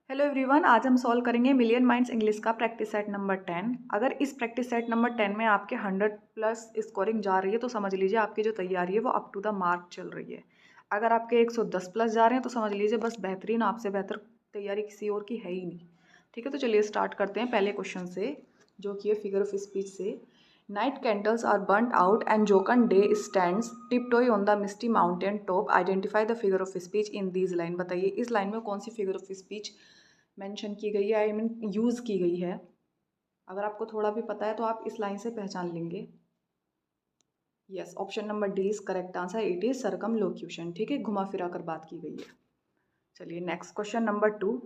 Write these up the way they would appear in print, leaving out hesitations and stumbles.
Hello everyone, आज हम solve करेंगे मिलियन माइंड्स इंग्लिश का प्रैक्टिस सेट नंबर 10। अगर इस प्रैक्टिस सेट नंबर 10 में आपके 100 प्लस स्कोरिंग जा रही है तो समझ लीजिए आपकी जो तैयारी है वो अप टू द मार्क चल रही है। अगर आपके 110 प्लस जा रहे हैं तो समझ लीजिए बस बेहतरीन, आपसे बेहतर तैयारी किसी और की है ही नहीं। ठीक है, तो चलिए स्टार्ट करते हैं पहले क्वेश्चन से, जो कि है फिगर ऑफ स्पीच से। Night candles are burnt out and jocund day stands tiptoe on the misty mountain top, identify the figure of speech in these line. बताइए इस लाइन में कौन सी फिगर ऑफ स्पीच मेंशन की गई है, I mean use की गई है। अगर आपको थोड़ा भी पता है तो आप इस लाइन से पहचान लेंगे। Yes, option number D is correct answer, it is circumlocution. ठीक है, घुमा फिरा कर बात की गई है। चलिए next question number 2।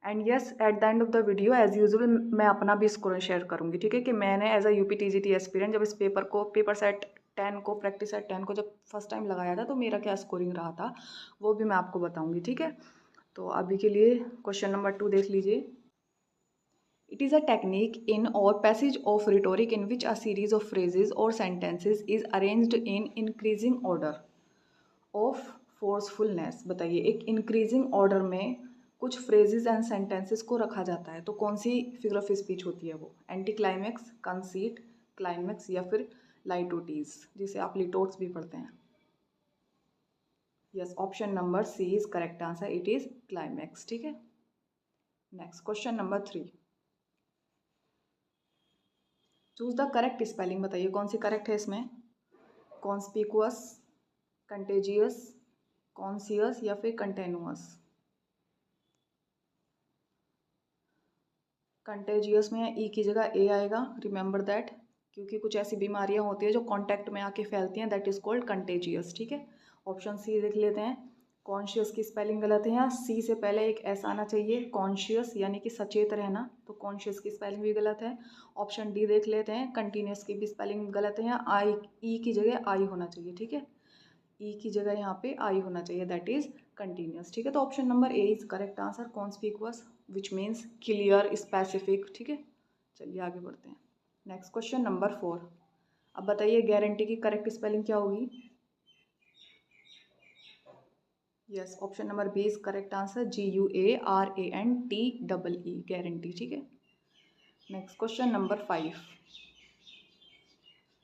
And yes, at the end of the video as usual मैं अपना भी स्कोर शेयर करूंगी। ठीक है, कि मैंने एज अ यूपी एस्पिरेंट जब इस पेपर सेट 10 को प्रैक्टिस सेट 10 को जब फर्स्ट टाइम लगाया था तो मेरा क्या स्कोरिंग रहा था वो भी मैं आपको बताऊंगी। ठीक है, तो अभी के लिए क्वेश्चन नंबर 2 देख लीजिए। It is a technique in or passage of rhetoric in which a series of phrases or sentences is arranged in increasing order of forcefulness। बताइए एक increasing order में कुछ phrases and sentences को रखा जाता है तो कौन सी figure of speech होती है वो? एंटी क्लाइमैक्स, कंसीट, क्लाइमैक्स या फिर लाइटोटीज, जिसे आप लिटोट्स भी पढ़ते हैं। Yes, option number C is correct answer, it is climax. ठीक है, next question number 3। Choose the correct spelling. बताइए कौन सी करेक्ट है इसमें? कॉन्स्पिकुअस, कंटेजियस, कॉन्सियस या फिर कंटेनुअस? कंटेजियस में ई की जगह ए आएगा, रिमेंबर दैट, क्योंकि कुछ ऐसी बीमारियां होती है जो कांटेक्ट में आके फैलती हैं, दैट इज कॉल्ड कंटेजियस। ठीक है, ऑप्शन सी देख लेते हैं। कॉन्शियस की स्पेलिंग गलत है, यहाँ सी से पहले एक एस आना चाहिए। कॉन्शियस यानी कि सचेत रहना, तो कॉन्शियस की स्पेलिंग भी गलत है। ऑप्शन डी देख लेते हैं। कंटिन्यूस की भी स्पेलिंग गलत है, यहाँ आई, ई की जगह आई होना चाहिए। ठीक है, ई की जगह यहाँ पे आई होना चाहिए, दैट इज कंटिन्यूस। ठीक है, तो option number A is correct answer, conspicuous which means clear, specific. ठीक है, चलिए आगे बढ़ते हैं। Next question number 4। अब बताइए गारंटी की करेक्ट स्पेलिंग क्या होगी? Yes, option number B is correct answer, GUARANTEE, guarantee. ठीक है, next question number 5।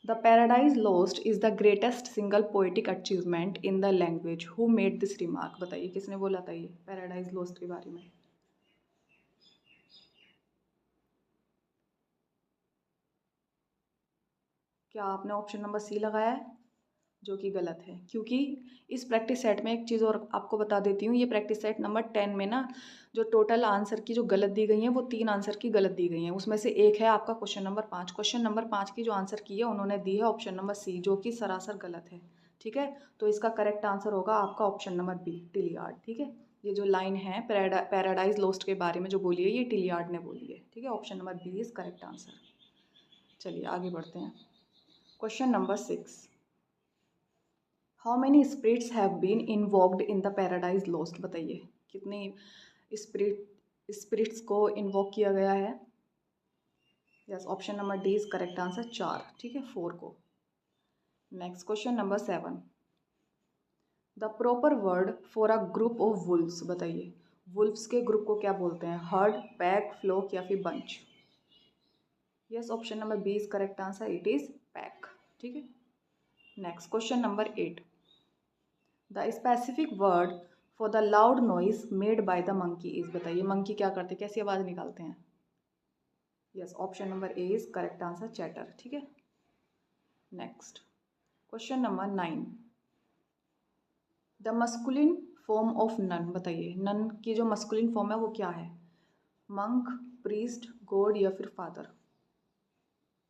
The Paradise Lost is the greatest single poetic achievement in the language. Who made this remark? बताइए किसने बोला था ये Paradise Lost के बारे में? क्या आपने ऑप्शन नंबर सी लगाया है? जो कि गलत है, क्योंकि इस प्रैक्टिस सेट में एक चीज़ और आपको बता देती हूँ। ये प्रैक्टिस सेट नंबर 10 में ना जो टोटल आंसर की जो गलत दी गई हैं वो 3 आंसर की गलत दी गई हैं, उसमें से एक है आपका क्वेश्चन नंबर 5। क्वेश्चन नंबर 5 की जो आंसर की है उन्होंने दी है ऑप्शन नंबर सी, जो कि सरासर गलत है। ठीक है, तो इसका करेक्ट आंसर होगा आपका ऑप्शन नंबर बी, टिलियार्ड। ठीक है, ये जो लाइन है पैराडाइज लोस्ट के बारे में जो बोली है ये टिलियार्ड ने बोली है। ठीक है, option number B is correct answer. चलिए आगे बढ़ते हैं। Question number 6। How many spirits have been invoked in the Paradise Lost? बताइए कितनी स्पिरिट्स को इन्वोक किया गया है? Yes, option number D is correct answer, 4। ठीक है, 4 को। Next question number 7। The proper word for a group of wolves. बताइए वुल्व्स के ग्रुप को क्या बोलते हैं? हर्ड, पैक, फ्लोक या फिर bunch? Yes, option number B is correct answer, it is pack. ठीक है, next question number 8। The specific word for the loud noise made by the monkey is. बताइए मंकी क्या करते हैं, कैसी आवाज़ निकालते हैं? Yes, option number A is correct answer, chatter. ठीक है, next question number 9। The masculine form of nun. बताइए नन की जो मस्कुलिन फॉर्म है वो क्या है? मंक, प्रीस्ट, गॉड या फिर फादर?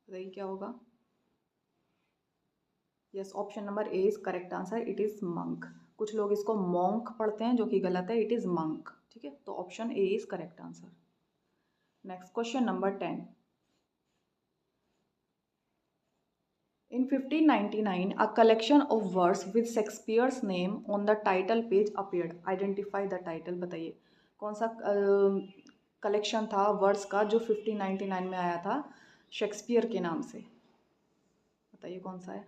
बताइए क्या होगा? Yes, option number A is correct answer, it is monk. कुछ लोग इसको मॉन्क पढ़ते हैं जो कि गलत है, इट इज मंक। ठीक है, तो option A is correct answer. Next question number 10। In 1599, a collection of verse with Shakespeare's name on the title page appeared. Identify the title। बताइए कौन सा कलेक्शन था वर्स का जो 1599 में आया था शेक्सपियर के नाम से? बताइए कौन सा है?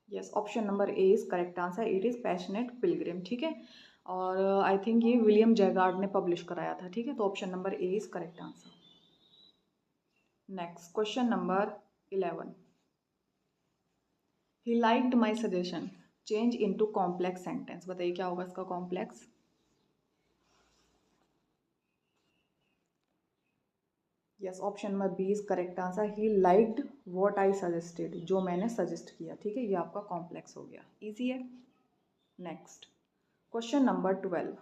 Yes, option number A is correct answer, it is passionate Pilgrim. ठीक है, और आई थिंक ये विलियम जैगार्ड ने पब्लिश कराया था, ठीक है। तो option number A is correct answer. Next question number 11, he liked my suggestion, change into complex sentence. बताइए क्या होगा इसका complex. Yes, option number B is correct answer. He liked what I suggested, जो मैंने सजेस्ट किया, ठीक है। ये आपका कॉम्प्लेक्स हो गया, इजी है। Next question number 12,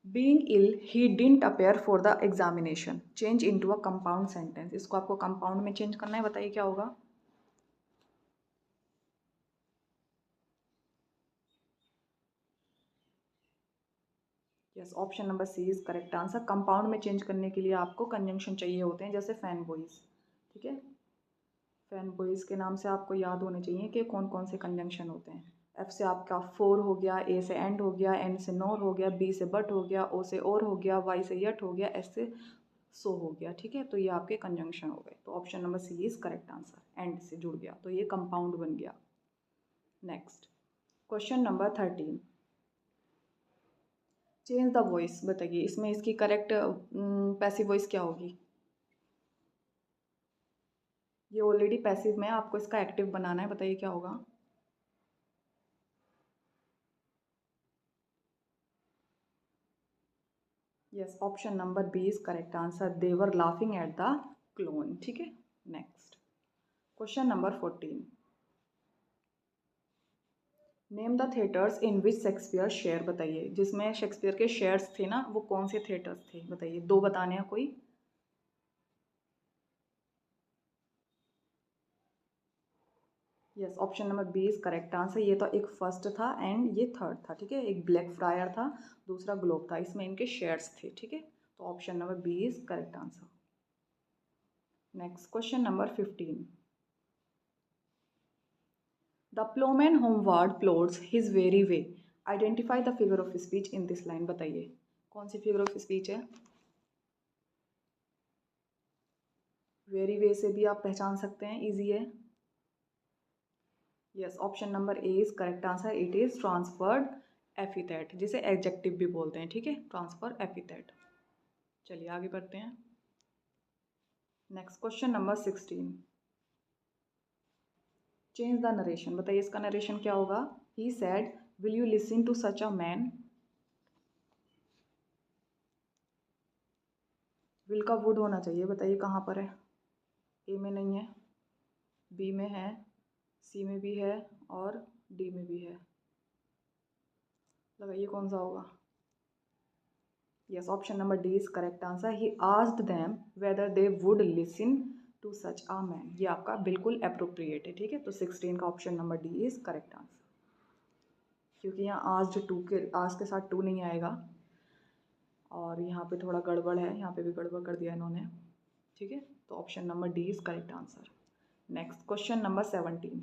being ill he didn't appear for the examination, change into a compound sentence. इसको आपको कंपाउंड में चेंज करना है, बताइए क्या होगा। Yes, option number C is correct answer. Compound में चेंज करने के लिए आपको कंजंक्शन चाहिए होते हैं, जैसे फैन बॉयज, ठीक है। फैन बॉयज के नाम से आपको याद होने चाहिए कि कौन कौन से कंजंक्शन होते हैं। एफ से आपका फोर हो गया, ए से एंड हो गया, एन से नोर हो गया, बी से बट हो गया, ओ से और हो गया, वाई से यट हो गया, एस से सो हो गया, ठीक है। तो ये आपके कंजंक्शन हो गए। तो option number C is correct answer. And से जुड़ गया तो ये कंपाउंड बन गया। Next question number 13, change the voice. बताइए इसमें इसकी करेक्ट पैसिव वॉइस क्या होगी। ये ऑलरेडी पैसिव में है, आपको इसका एक्टिव बनाना है, बताइए क्या होगा। Yes, option number B is correct answer. They were laughing at the clown, ठीक है। Next question number 14, name the theatres in which Shakespeare share. बताइए जिसमें शेक्सपियर के शेयर्स थे ना, वो कौन से थिएटर्स थे। बताइए, दो बताने हैं कोई। Yes, option number B is correct answer. ये तो एक फर्स्ट था एंड ये थर्ड था, ठीक है। एक ब्लैक फ्रायर था, दूसरा ग्लोब था, इसमें इनके शेयर्स थे, ठीक है। तो option number B is correct answer. Next question number 15, the ploughman homeward plods his weary way, identify the figure of speech in this line. बताइए कौन सी फिगर ऑफ स्पीच है। वेरी वे से भी आप पहचान सकते हैं, इजी है। Yes, option number A is correct answer. It is transferred epithet, जिसे एडजेक्टिव भी बोलते हैं, ठीक है। Transfer epithet. चलिए आगे बढ़ते हैं। Next question number 16, change the narration. बताइए इसका नरेशन क्या होगा। He said will you listen to such a man. Will का वुड होना चाहिए, बताइए कहाँ पर है। ए में नहीं है, बी में है, सी में भी है और डी में भी है। लगाइए कौन सा होगा। Yes, option number D is correct answer. He asked them whether they would listen to such a man. ये आपका बिल्कुल अप्रोप्रिएट है, ठीक है। तो 16 का option number D is correct answer, क्योंकि यहाँ आस्क्ड टू के आस्क के साथ टू नहीं आएगा और यहाँ पे थोड़ा गड़बड़ है, यहाँ पे भी गड़बड़ कर दिया इन्होंने, ठीक है। तो option number D is correct answer. Next question number 17,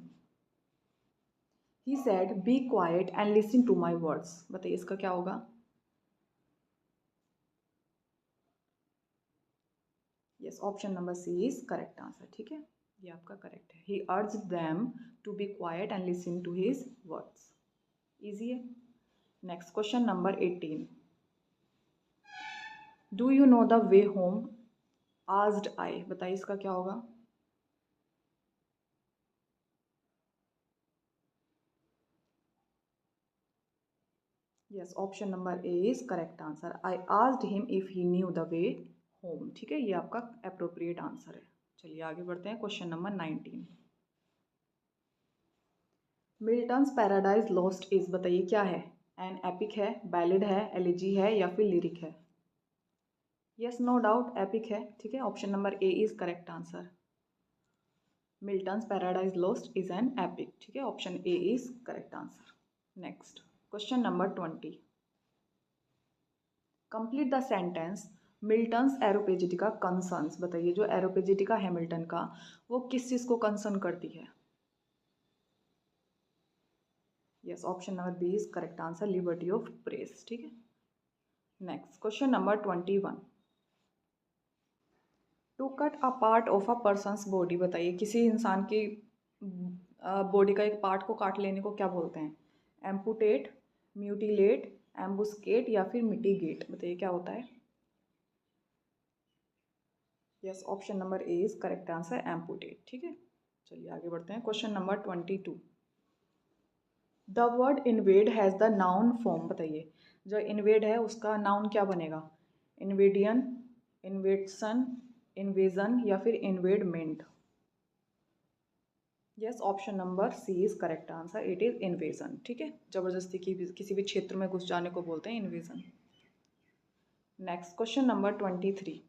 he said be quiet and listen to my words. बताइए इसका क्या होगा। Yes, option number C is correct answer, ठीक है। ये आपका करेक्ट है। He urged them to be quiet and listen to his words, easy है। Next question number 18, do you know the way home asked I. बताइए इसका क्या होगा। Yes, option number A is correct answer. I asked him if he new the way home, ठीक है। ये आपका appropriate answer है। चलिए आगे बढ़ते हैं। Question number 19, Milton's Paradise Lost is. बताइए क्या है। एन एपिक है, बैलेड है, एलिजी है या फिर लिरिक है। यस, नो डाउट एपिक है, ठीक है। Option number A is correct answer. Milton's Paradise Lost is an epic, ठीक है। Option A is correct answer. Next question number 20, complete the sentence Milton's Areopagitica concerns. बताइए जो एरोपेजिटिका है Milton का, वो किस चीज़ को कंसर्न करती है। Yes, option number B is correct answer, liberty of press, ठीक है। Next question number 21, to cut a part of a person's body, बताइए किसी इंसान की बॉडी का एक पार्ट को काट लेने को क्या बोलते हैं? एम्पुटेट, म्यूटिलेट, एम्बुस्केट या फिर मिटिगेट, बताइए क्या होता है? Yes, option number A is correct answer, amputate. ठीक है, चलिए आगे बढ़ते हैं। Question number 22, the word invade has the noun form, बताइए जो इन्वेड है उसका नाउन क्या बनेगा? इन्वेडियन, इन्वेडसन, इन्वेजन या फिर invadement? Yes, option number C is correct answer, it is invasion. ठीक है, जबरदस्ती की किसी भी क्षेत्र में घुस जाने को बोलते हैं invasion. Next question number 23,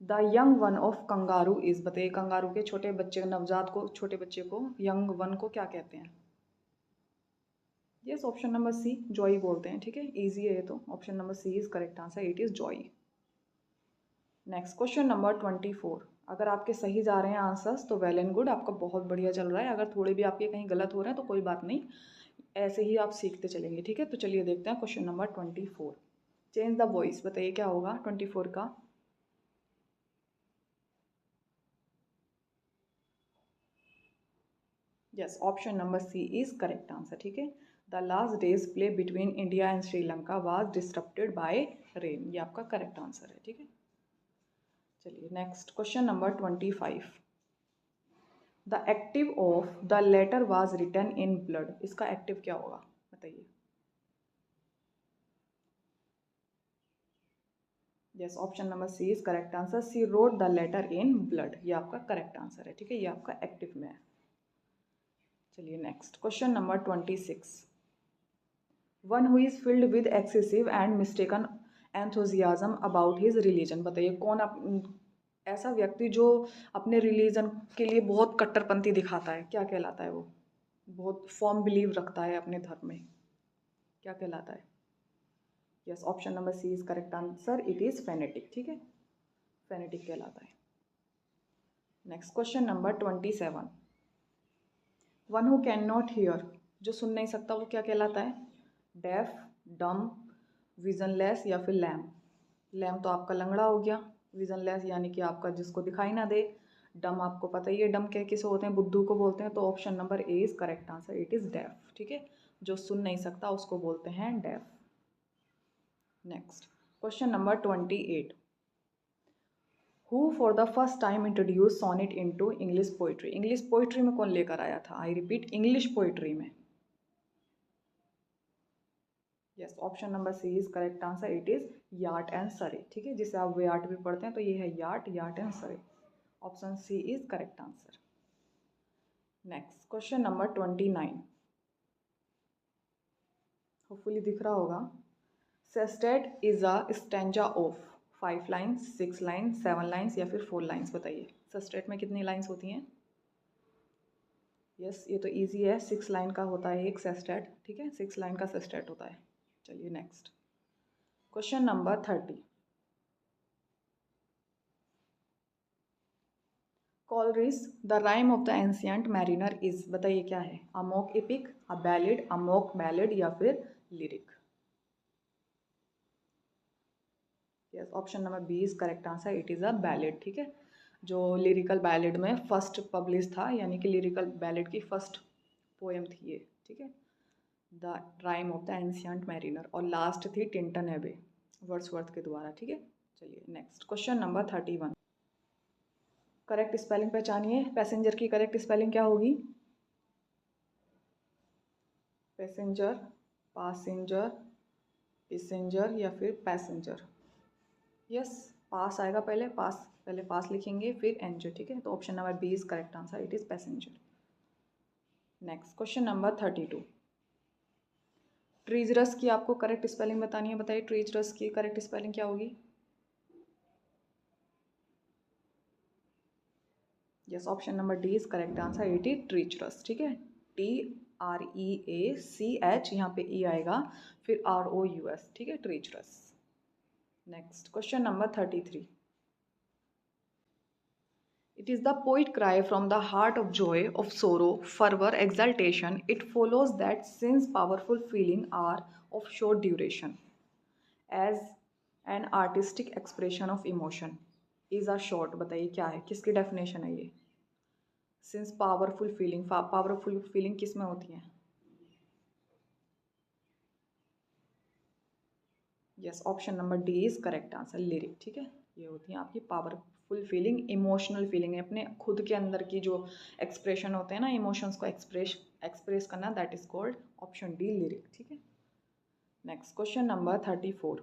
the young one of kangaroo is, बताइए कंगारू के छोटे बच्चे, नवजात को, छोटे बच्चे को, यंग वन को क्या कहते हैं? Yes, option number C, joy बोलते हैं। ठीक है, इजी है ये तो, option number C is correct answer, it is joy. Next question number 24, अगर आपके सही जा रहे हैं आंसर्स तो वेल एंड गुड, आपका बहुत बढ़िया चल रहा है। अगर थोड़े भी आपके कहीं गलत हो रहे हैं तो कोई बात नहीं, ऐसे ही आप सीखते चलेंगे। ठीक है, तो चलिए देखते हैं question number 24, change the voice, बताइए क्या होगा 24 का? Yes, option number C is correct answer. ठीक है, the last day's play between India and Sri Lanka was disturbed by rain, ये आपका करेक्ट आंसर है। ठीक है, चलिए next question number 25, the active of the letter was written in blood, इसका active क्या होगा, बताइए? Yes, option number C is correct answer, C road the letter in blood, ये आपका करेक्ट आंसर है। ठीक है, ये आपका एक्टिव में है। चलिए next question number 26, one who is filled with excessive and mistaken enthusiasm about his religion, बताइए कौन ऐसा व्यक्ति जो अपने रिलीजन के लिए बहुत कट्टरपंथी दिखाता है, क्या कहलाता है वो? बहुत फॉर्म बिलीव रखता है अपने धर्म में, क्या कहलाता है? Yes, option number C is correct answer, it is phonetic. ठीक है, फेनेटिक कहलाता है। Next question number 27, one who can not hear, जो सुन नहीं सकता वो क्या कहलाता है? डेफ, डम, विजनलेस या फिर लैम? लैम तो आपका लंगड़ा हो गया, विजनलेस यानी कि आपका जिसको दिखाई ना दे, डम आपको पता ही है डम क्या किसे होते हैं, बुद्धू को बोलते हैं। तो option number A is correct answer, it is deaf. ठीक है, जो सुन नहीं सकता उसको बोलते हैं deaf. Next question number 28, who for the first time introduce sonnet into English poetry, English poetry में कौन लेकर आया था? आई रिपीट, इंग्लिश पोइट्री में। Yes, option number C is correct answer, it is Wyatt and Surrey. ठीक है, जिसे आप याट भी पढ़ते हैं तो ये है Wyatt, Wyatt and Surrey, option C is correct answer. Next question number 29, hopefully दिख रहा होगा, sestet is a stanza of 5 lines, 6 lines, 7 lines या फिर 4 लाइन्स, बताइए सेस्टेट में कितनी लाइन्स होती हैं? यस, ये तो इजी है, 6 लाइन का होता है एक सेस्टेट। ठीक है, 6 लाइन का सेस्टेट होता है। चलिए next question number 30, Coleridge's the rime of the ancient mariner is, बताइए क्या है? A mock epic, a ballad, a mock ballad या फिर lyric? Yes, option number B is correct answer, it is a ballad. ठीक है, जो lyrical ballad में first publish था, यानी कि लिरिकल बैलेड की फर्स्ट पोएम थी ये। ठीक है, the rime of the ancient mariner, और लास्ट थी टिंटन एबे, वर्ड्सवर्थ के द्वारा। ठीक है, चलिए next question number 31, correct spelling पहचानिए, पैसेंजर की करेक्ट स्पेलिंग क्या होगी? पैसेंजर, पासेंजर, पैसेंजर या फिर पैसेंजर? यस, पास आएगा पहले, पास पहले पास लिखेंगे फिर एंजर। ठीक है, तो option number B is correct answer, it is passenger. Next question number 32, treasures की आपको करेक्ट स्पेलिंग बतानी है, बताइए ट्रीजरस की करेक्ट स्पेलिंग क्या होगी? Yes, option number D is correct answer, it is treacherous. ठीक है, TREACH, यहाँ पे ई आएगा, फिर ROUS। ठीक है, treacherous. Next question number 33, it is the poet cry from the heart of joy, of sorrow, fervor, exaltation. It follows that since powerful feelings are of short duration, as an artistic expression of emotion, is a short, बताइए क्या है, किसकी definition है ये। Since powerful feeling किस में होती है। Yes, option number D is correct answer, lyric. ठीक है, ये होती है आपकी पावरफुल फीलिंग, इमोशनल फीलिंग है, अपने खुद के अंदर की जो एक्सप्रेशन होते हैं ना, इमोशंस को एक्सप्रेस करना, that is called option D lyric. ठीक है, next question number 34।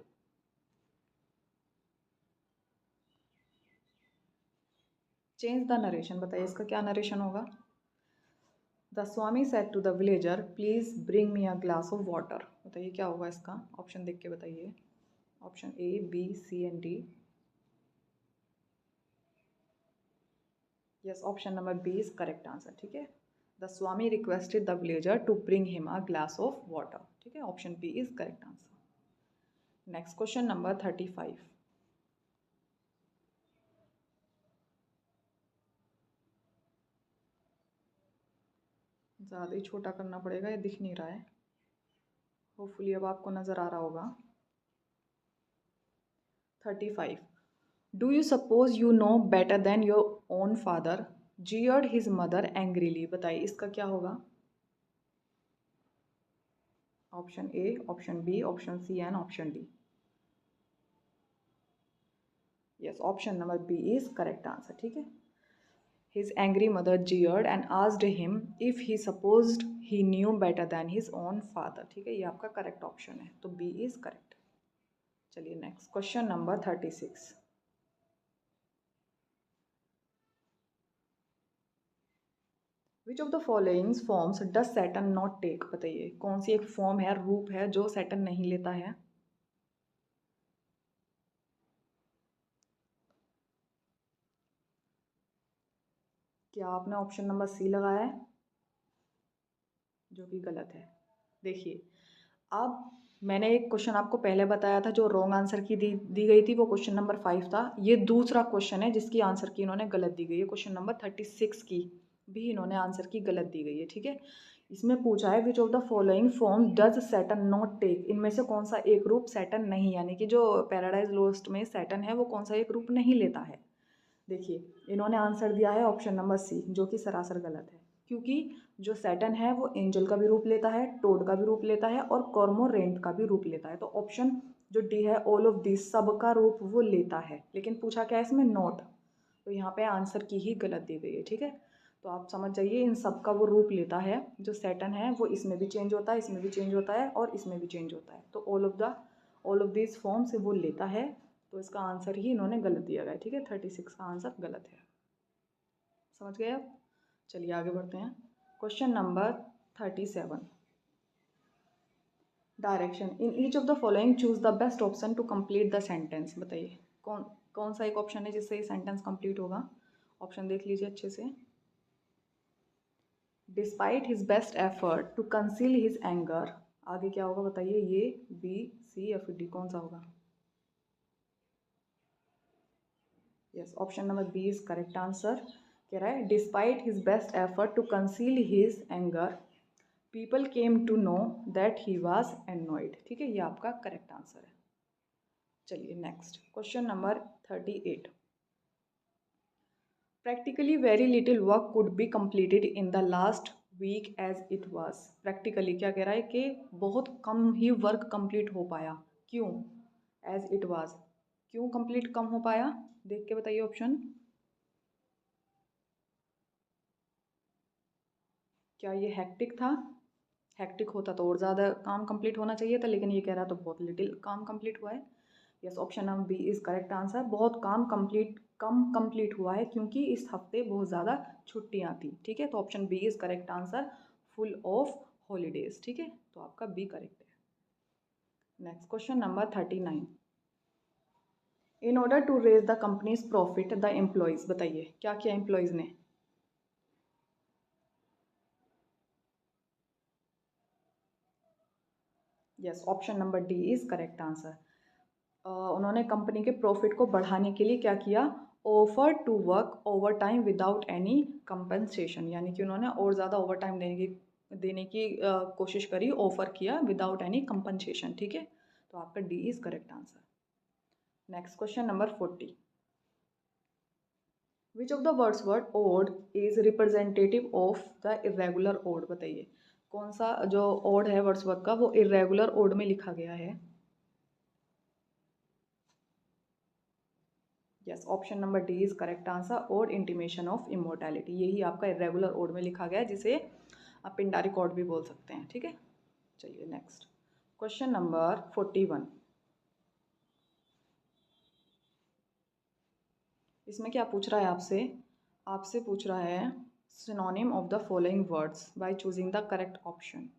Change the narration, बताइए इसका क्या नरेशन होगा। The swami said to the villager please bring me a glass of water, बताइए क्या होगा इसका, ऑप्शन देख के बताइए। Option A, B, C and D. Yes, option number B is correct answer. ठीक है, the swami requested the villager to bring him a glass of water. ठीक है, option B is correct answer. Next question number 35। ज़्यादा ही छोटा करना पड़ेगा, ये दिख नहीं रहा है, होपफुली अब आपको नज़र आ रहा होगा। 35। Do you suppose you know better than your own father jeered his mother angrily, बताइए इसका क्या होगा। Option A, option B, option C and option D. Yes, option number B is correct answer. ठीक है, his angry mother jeered and asked him if he supposed he knew better than his own father। ठीक है, ये आपका correct option है, तो B is correct. चलिए next question number 36। Which of the following forms does Saturn not take, बताइए कौन सी एक फॉर्म है, रूप है जो सैटर्न नहीं लेता है। क्या आपने ऑप्शन नंबर सी लगाया है, जो कि गलत है। देखिए, अब मैंने एक क्वेश्चन आपको पहले बताया था जो रॉन्ग आंसर की दी गई थी, वो क्वेश्चन नंबर 5 था। ये दूसरा क्वेश्चन है जिसकी आंसर की इन्होंने गलत दी गई है, क्वेश्चन नंबर 36 की भी इन्होंने आंसर की गलत दी गई है। ठीक है, इसमें पूछा है which of the following forms does Saturn not take, इनमें से कौन सा एक रूप सैटर्न नहीं, यानी कि जो पैराडाइज लोस्ट में सैटर्न है वो कौन सा एक रूप नहीं लेता है। देखिए, इन्होंने आंसर दिया है ऑप्शन नंबर सी, जो कि सरासर गलत है, क्योंकि जो सैटर्न है वो एंजल का भी रूप लेता है, टोड का भी रूप लेता है और कॉर्मोरेंट का भी रूप लेता है। तो ऑप्शन जो डी है, ऑल ऑफ दिस, सब का रूप वो लेता है, लेकिन पूछा क्या है इसमें, नॉट, तो यहाँ पे आंसर की ही गलत दी गई है। ठीक है, तो आप समझ जाइए इन सब का वो रूप लेता है, जो सैटर्न है वो इसमें भी चेंज होता है, इसमें भी चेंज होता है और इसमें भी चेंज होता है, तो ऑल ऑफ दिस फॉर्म से वो लेता है, तो इसका आंसर ही इन्होंने गलत दिया गया है। ठीक है, 36 का आंसर गलत है, समझ गए आप। चलिए आगे बढ़ते हैं, question number 37। Direction, in each of the following choose the best option to complete the sentence, बताइए कौन कौन सा एक ऑप्शन है जिससे ये सेंटेंस कंप्लीट होगा। ऑप्शन देख लीजिए अच्छे से। Despite his best effort to conceal his anger, आगे क्या होगा बताइए, ये बी, सी या फिर डी, कौन सा होगा। Yes, option number B is correct answer. कह रहा है despite his best effort to conceal his anger people came to know that he was annoyed. ठीक है, ये आपका करेक्ट आंसर है। चलिए next question number 38। Practically very little work could be completed in the last week as it was। Practically क्या कह रहा है कि बहुत कम ही वर्क कंप्लीट हो पाया, क्यों, एज इट was, क्यों कंप्लीट कम हो पाया, देख के बताइए ऑप्शन। क्या ये हैक्टिक था, हैक्टिक होता तो और ज़्यादा काम कंप्लीट होना चाहिए था, लेकिन ये कह रहा तो बहुत लिटिल काम कंप्लीट हुआ है। Yes, option number B is correct answer, बहुत कम कंप्लीट हुआ है क्योंकि इस हफ्ते बहुत ज़्यादा छुट्टियाँ थी। ठीक है, तो option B is correct answer, full of holidays. ठीक है, तो आपका बी करेक्ट है। Next question number 39। In order to raise the company's profit the employees, बताइए क्या किया एम्प्लॉयज़ ने। Yes, option number D is correct answer. उन्होंने कंपनी के प्रॉफिट को बढ़ाने के लिए क्या किया, offer to work overtime without any compensation, यानी कि उन्होंने और ज़्यादा ओवर टाइम देने की कोशिश करी, ऑफर किया विदाउट एनी कंपनसेशन। ठीक है, तो आपका D is correct answer. Next question number 40। Which of the words word ode is representative of the irregular ode, बताइए कौन सा जो ओड है वर्ड्सवर्थ का वो इरेगुलर ओड में लिखा गया है। Yes, option number D is correct answer, ode intimation of immortality, यही आपका इरेगुलर ओड में लिखा गया है, जिसे आप पिंडारिक ओड भी बोल सकते हैं। ठीक है, चलिए नेक्स्ट क्वेश्चन नंबर 41। इसमें क्या पूछ रहा है आपसे, आपसे पूछ रहा है synonym of the following words by choosing the correct option,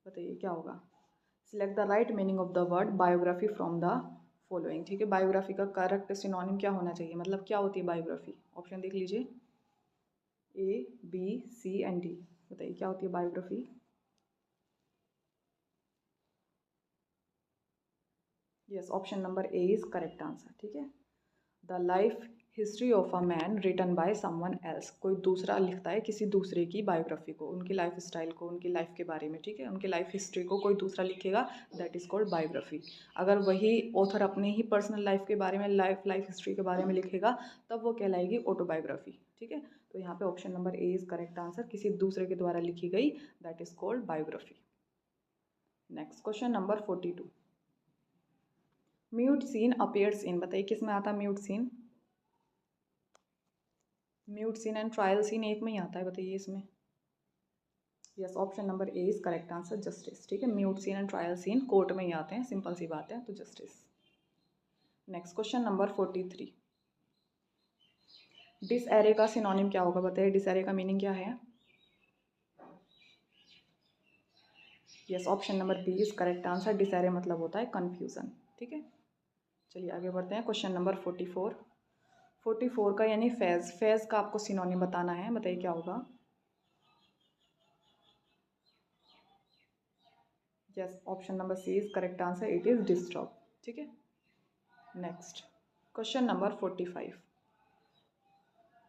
बताइए क्या होगा। Select the right meaning of the word biography from the following. ठीक है, बायोग्राफी का करेक्ट सिनोनिम क्या होना चाहिए, मतलब क्या होती है बायोग्राफी। ऑप्शन देख लीजिए, A B C and D, बताइए क्या होती है biography. Yes, option number A is correct answer. ठीक है, the life history of a man written by someone else, कोई दूसरा लिखता है किसी दूसरे की बायोग्राफी को, उनकी लाइफ स्टाइल को, उनकी लाइफ के बारे में। ठीक है, उनकी लाइफ हिस्ट्री को कोई दूसरा लिखेगा, दैट इज कॉल्ड बायोग्राफी। अगर वही ऑथर अपने ही पर्सनल लाइफ के बारे में, लाइफ हिस्ट्री के बारे में लिखेगा, तब वो कहलाएगी ऑटोबायोग्राफी। ठीक है, तो यहाँ पे option number A is correct answer, किसी दूसरे के द्वारा लिखी गई, that is called biography. Next question number 42। Mute scene appears in, बताइए किस में आता है mute scene. Mute scene and trial scene एक में ही आता है, बताइए इसमें। Yes, option number A is correct answer, justice. ठीक है, mute scene and trial scene court में ही आते हैं, सिंपल सी बात है, तो जस्टिस। Next question number 43। डिसएरे का सिनोनिम क्या होगा, बताइए डिसएरे का मीनिंग क्या है। Yes, option number B is correct answer, disarray मतलब होता है कन्फ्यूजन। ठीक है, चलिए आगे बढ़ते हैं। Question number 44। 44 का यानी फेज, फेज का आपको सिनोनिम बताना है, बताइए क्या होगा। Yes, option number C is correct answer, it is disturb. ठीक है, next question number 45।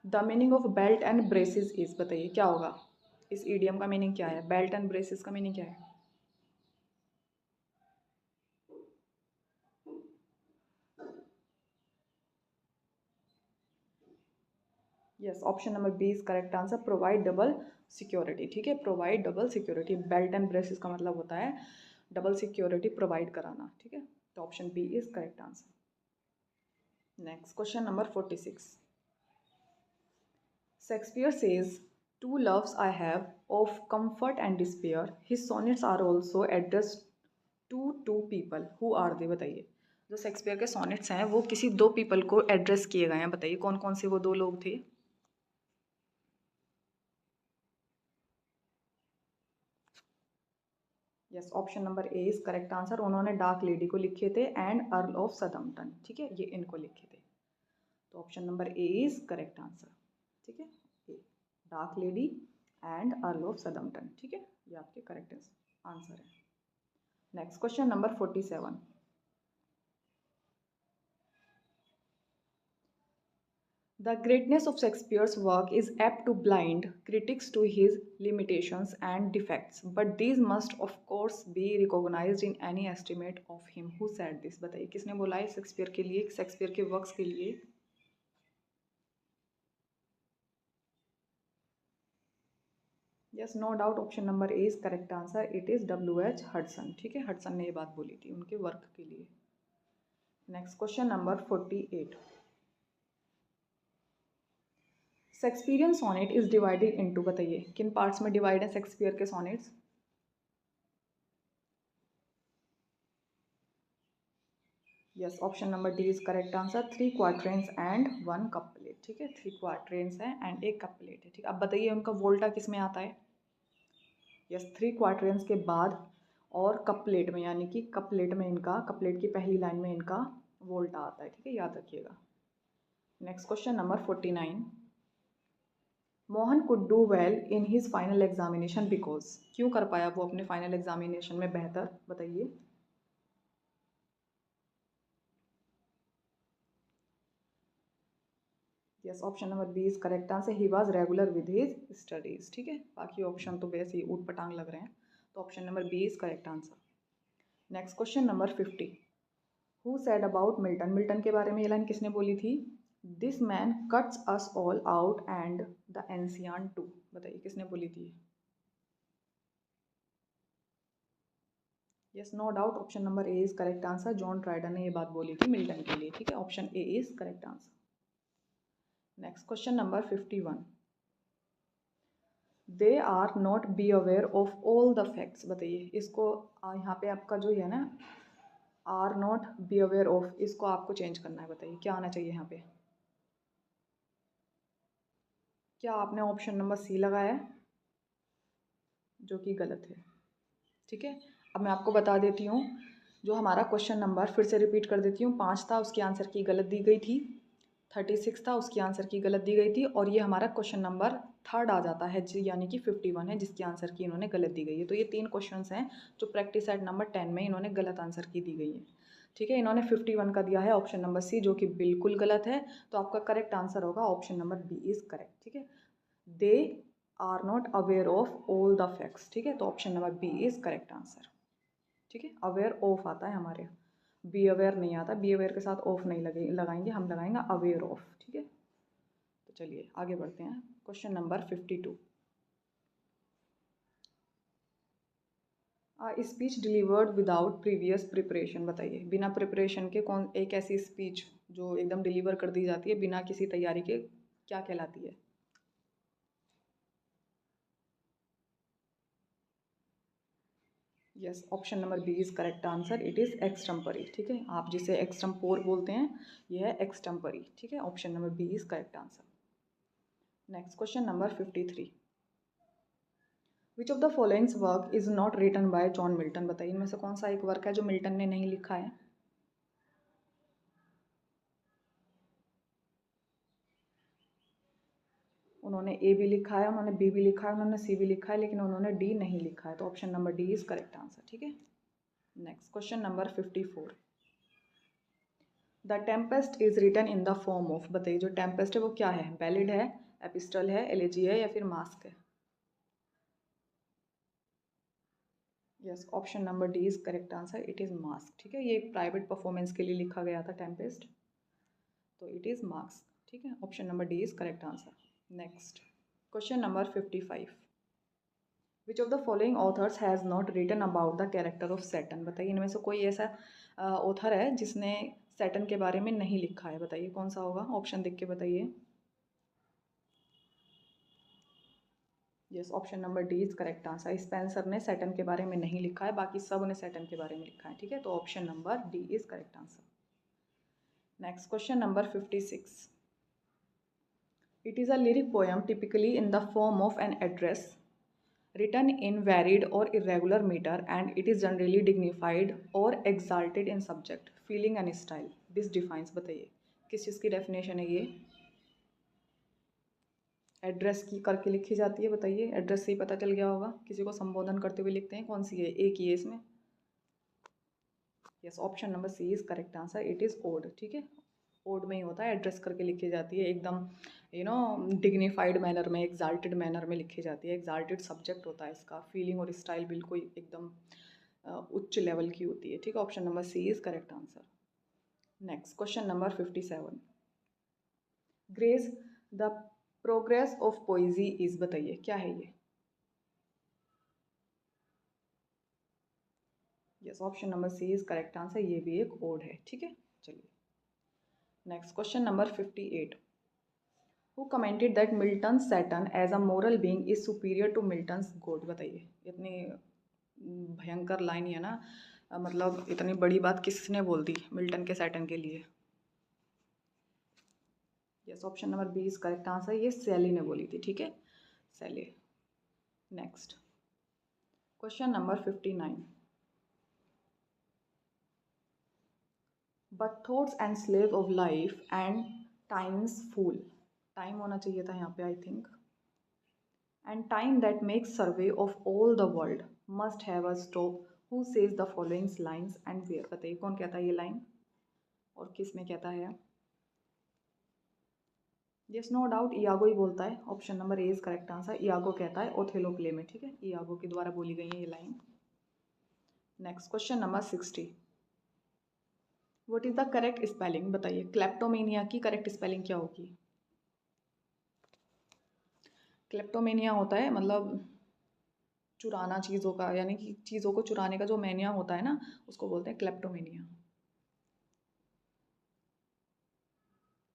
The meaning of belt and braces is, बताइए क्या होगा। इस ईडियम का मीनिंग क्या है, बेल्ट एंड ब्रेसिस का मीनिंग क्या है। Yes, option number B is correct answer, provide double security. ठीक है, provide double security, belt and braces का मतलब होता है डबल सिक्योरिटी प्रोवाइड कराना। ठीक है, तो option B is correct answer. Next question number 46। Shakespeare says two loves I have of comfort and despair, his sonnets are also addressed to people, who are they, बताइए जो Shakespeare के sonnets हैं वो किसी दो पीपल को address किए गए हैं, बताइए कौन कौन से वो दो लोग थे। Yes, option number A is correct answer, उन्होंने डार्क लेडी को लिखे थे एंड अर्ल ऑफ सदम्पटन। ठीक है, ये इनको लिखे थे, तो option number A is correct answer. ठीक है, a dark lady and Earl of Southampton. ठीक है, ये आपके करेक्ट आंसर है। Next question number 47। The greatness of Shakespeare's work is apt to blind critics to his limitations and defects, but these must of course be recognized in any estimate of him. Who said this? बताइए किसने बोला है Shakespeare के लिए, Shakespeare के works के लिए। Yes, no doubt, option number A is correct answer, it is W.H. Hudson. ठीक है, हडसन ने ये बात बोली थी उनके वर्क के लिए। Next question number 48। Shakespearean sonnet is divided into, बताइए किन पार्ट्स में डिवाइड है शेक्सपियर के sonnets. Yes, option number D is correct answer, 3 quatrains and 1 couplet. ठीक है, 3 क्वार्ट्रेंस है एंड 1 कपलेट है। ठीक है, अब बताइए उनका वोल्टा किस में आता है। यस, 3 क्वार्ट्रेंस के बाद और कपलेट में, यानी कि कपलेट में इनका, कपलेट की पहली लाइन में इनका वोल्टा आता है। ठीक है, याद रखिएगा। Next question number 49। Mohan could do well in his final examination because, क्यों कर पाया वो अपने फाइनल एग्जामिनेशन में बेहतर, बताइए। Yes, option number B is correct answer, he was regular with his studies. ठीक है, बाकी ऑप्शन तो वैसे ही ऊट पटांग लग रहे हैं, तो option number B is correct answer. Next question number 50। Who said about Milton, Milton के बारे में ये लाइन किसने बोली थी। This man cuts us all out and the ancients too. बताइए किसने बोली थी? Yes, no doubt option number A is correct answer. John Dryden ने ये बात बोली थी मिल्टन के लिए, ठीक है। Option A is correct answer. Next question number 51। They are not be aware of all the facts. बताइए इसको, यहाँ पे आपका जो है ना, are not be aware of, इसको आपको चेंज करना है। बताइए क्या आना चाहिए यहाँ पे? क्या आपने ऑप्शन नंबर सी लगाया है, जो कि गलत है, ठीक है। अब मैं आपको बता देती हूँ, जो हमारा क्वेश्चन नंबर, फिर से रिपीट कर देती हूँ, 5 था, उसकी आंसर की गलत दी गई थी। 36 था, उसकी आंसर की गलत दी गई थी। और ये हमारा क्वेश्चन नंबर 3 आ जाता है, यानी कि 51 है, जिसकी आंसर की इन्होंने गलत दी गई है। तो ये 3 क्वेश्चंस हैं जो प्रैक्टिस सेट नंबर 10 में इन्होंने गलत आंसर की दी गई है, ठीक है। इन्होंने 51 का दिया है ऑप्शन नंबर सी, जो कि बिल्कुल गलत है। तो आपका करेक्ट आंसर होगा option number B is correct, ठीक है। They are not aware of all the facts, ठीक है। तो option number B is correct answer, ठीक है। अवेयर ऑफ आता है हमारे, बी अवेयर नहीं आता। बी अवेयर के साथ ऑफ नहीं लगाएंगे, हम लगाएंगे अवेयर ऑफ, ठीक है। तो चलिए आगे बढ़ते हैं। Question number 52। Speech delivered without previous preparation. बताइए बिना प्रिपरेशन के कौन एक ऐसी स्पीच जो एकदम डिलीवर कर दी जाती है बिना किसी तैयारी के, क्या कहलाती है? Yes, option number B is correct answer. It is extempore, ठीक है। आप जिसे एक्सटम्पोर बोलते हैं, यह है एक्सटम्परी, ठीक है। Option number B is correct answer. Next question number 53। Which of the followings work is not written by John Milton. बताइए इनमें से कौन सा एक वर्क है जो मिल्टन ने नहीं लिखा है? उन्होंने ए भी लिखा है, उन्होंने बी भी लिखा है, उन्होंने सी भी लिखा है, लेकिन उन्होंने डी नहीं लिखा है। तो option number D is correct answer, ठीक है। Next question number 54। The Tempest is written in the form of. बताइए जो टेम्पेस्ट है वो क्या है? बैलिड है, एपिस्टल है, एलेजी है, या फिर मास्क है? Yes, option number D is correct answer. It is masque, ठीक है। ये एक प्राइवेट परफॉर्मेंस के लिए लिखा गया था टेम्पेस्ट, तो इट इज़ मास्क, ठीक है। Option number D is correct answer. Next question number 55। Which of the following authors has not written about the character of Saturn. बताइए इनमें से कोई ऐसा ऑथर है जिसने सैटर्न के बारे में नहीं लिखा है? बताइए कौन सा होगा, ऑप्शन देख के बताइए। Yes, option number D is correct answer. Spencer ने सैटर्न के बारे में नहीं लिखा है, बाकी सब ने सैटर्न के बारे में लिखा है, ठीक है। तो option number D is correct answer. Next question number 56। It is a lyric poem typically in the form of an address written in varied or irregular meter, and it is generally dignified or exalted in subject, feeling and style. This defines। बताइए किस चीज़ की definition है ये? Address की करके लिखी जाती है। बताइए, एड्रेस से ही पता चल गया होगा, किसी को संबोधन करते हुए लिखते हैं। कौन सी है? एक ही है इसमें। Yes, option number C is correct answer. It is ode, ठीक है। ओड में ही होता है, एड्रेस करके लिखी जाती है, एकदम डिग्निफाइड मैनर में, एग्जाल्टेड मैनर में लिखी जाती है। एग्जाल्टेड सब्जेक्ट होता है इसका, फीलिंग और स्टाइल बिल्कुल एकदम उच्च लेवल की होती है, ठीक है। Option number C is correct answer. Next question number 57। Gray's the progress of poesy is. बताइए क्या है ये? Yes, option number C is correct answer. ये भी एक ओड है, ठीक है। चलिए next question number 58। Who commented that Milton Satan as a moral being is superior to Milton's God. बताइए इतनी भयंकर लाइन है ना, मतलब इतनी बड़ी बात किसने बोल दी मिल्टन के सैटर्न के लिए? Yes, option number B is correct answer. ये सैली ने बोली थी, ठीक है, Shelley. Next question number 59। But thoughts and slave of life and times fool. Time होना चाहिए था यहाँ पे, I think. And time that makes survey of all the world must have a stop who says the followings lines and where. बताइए कौन कहता है ये लाइन और किस में कहता है? यस, नो डाउट इयागो ही बोलता है। Option number A is correct answer. Iago कहता है ओथेलो प्ले में, ठीक है। इयागो के द्वारा बोली गई है ये line. Next question number 60। What is the correct spelling बताइए, क्लेप्टोमेनिया की करेक्ट स्पेलिंग क्या होगी? क्लेप्टोमेनिया होता है मतलब चुराना चीज़ों का, यानी कि चीज़ों को चुराने का जो मैनिया होता है ना, उसको बोलते हैं kleptomania.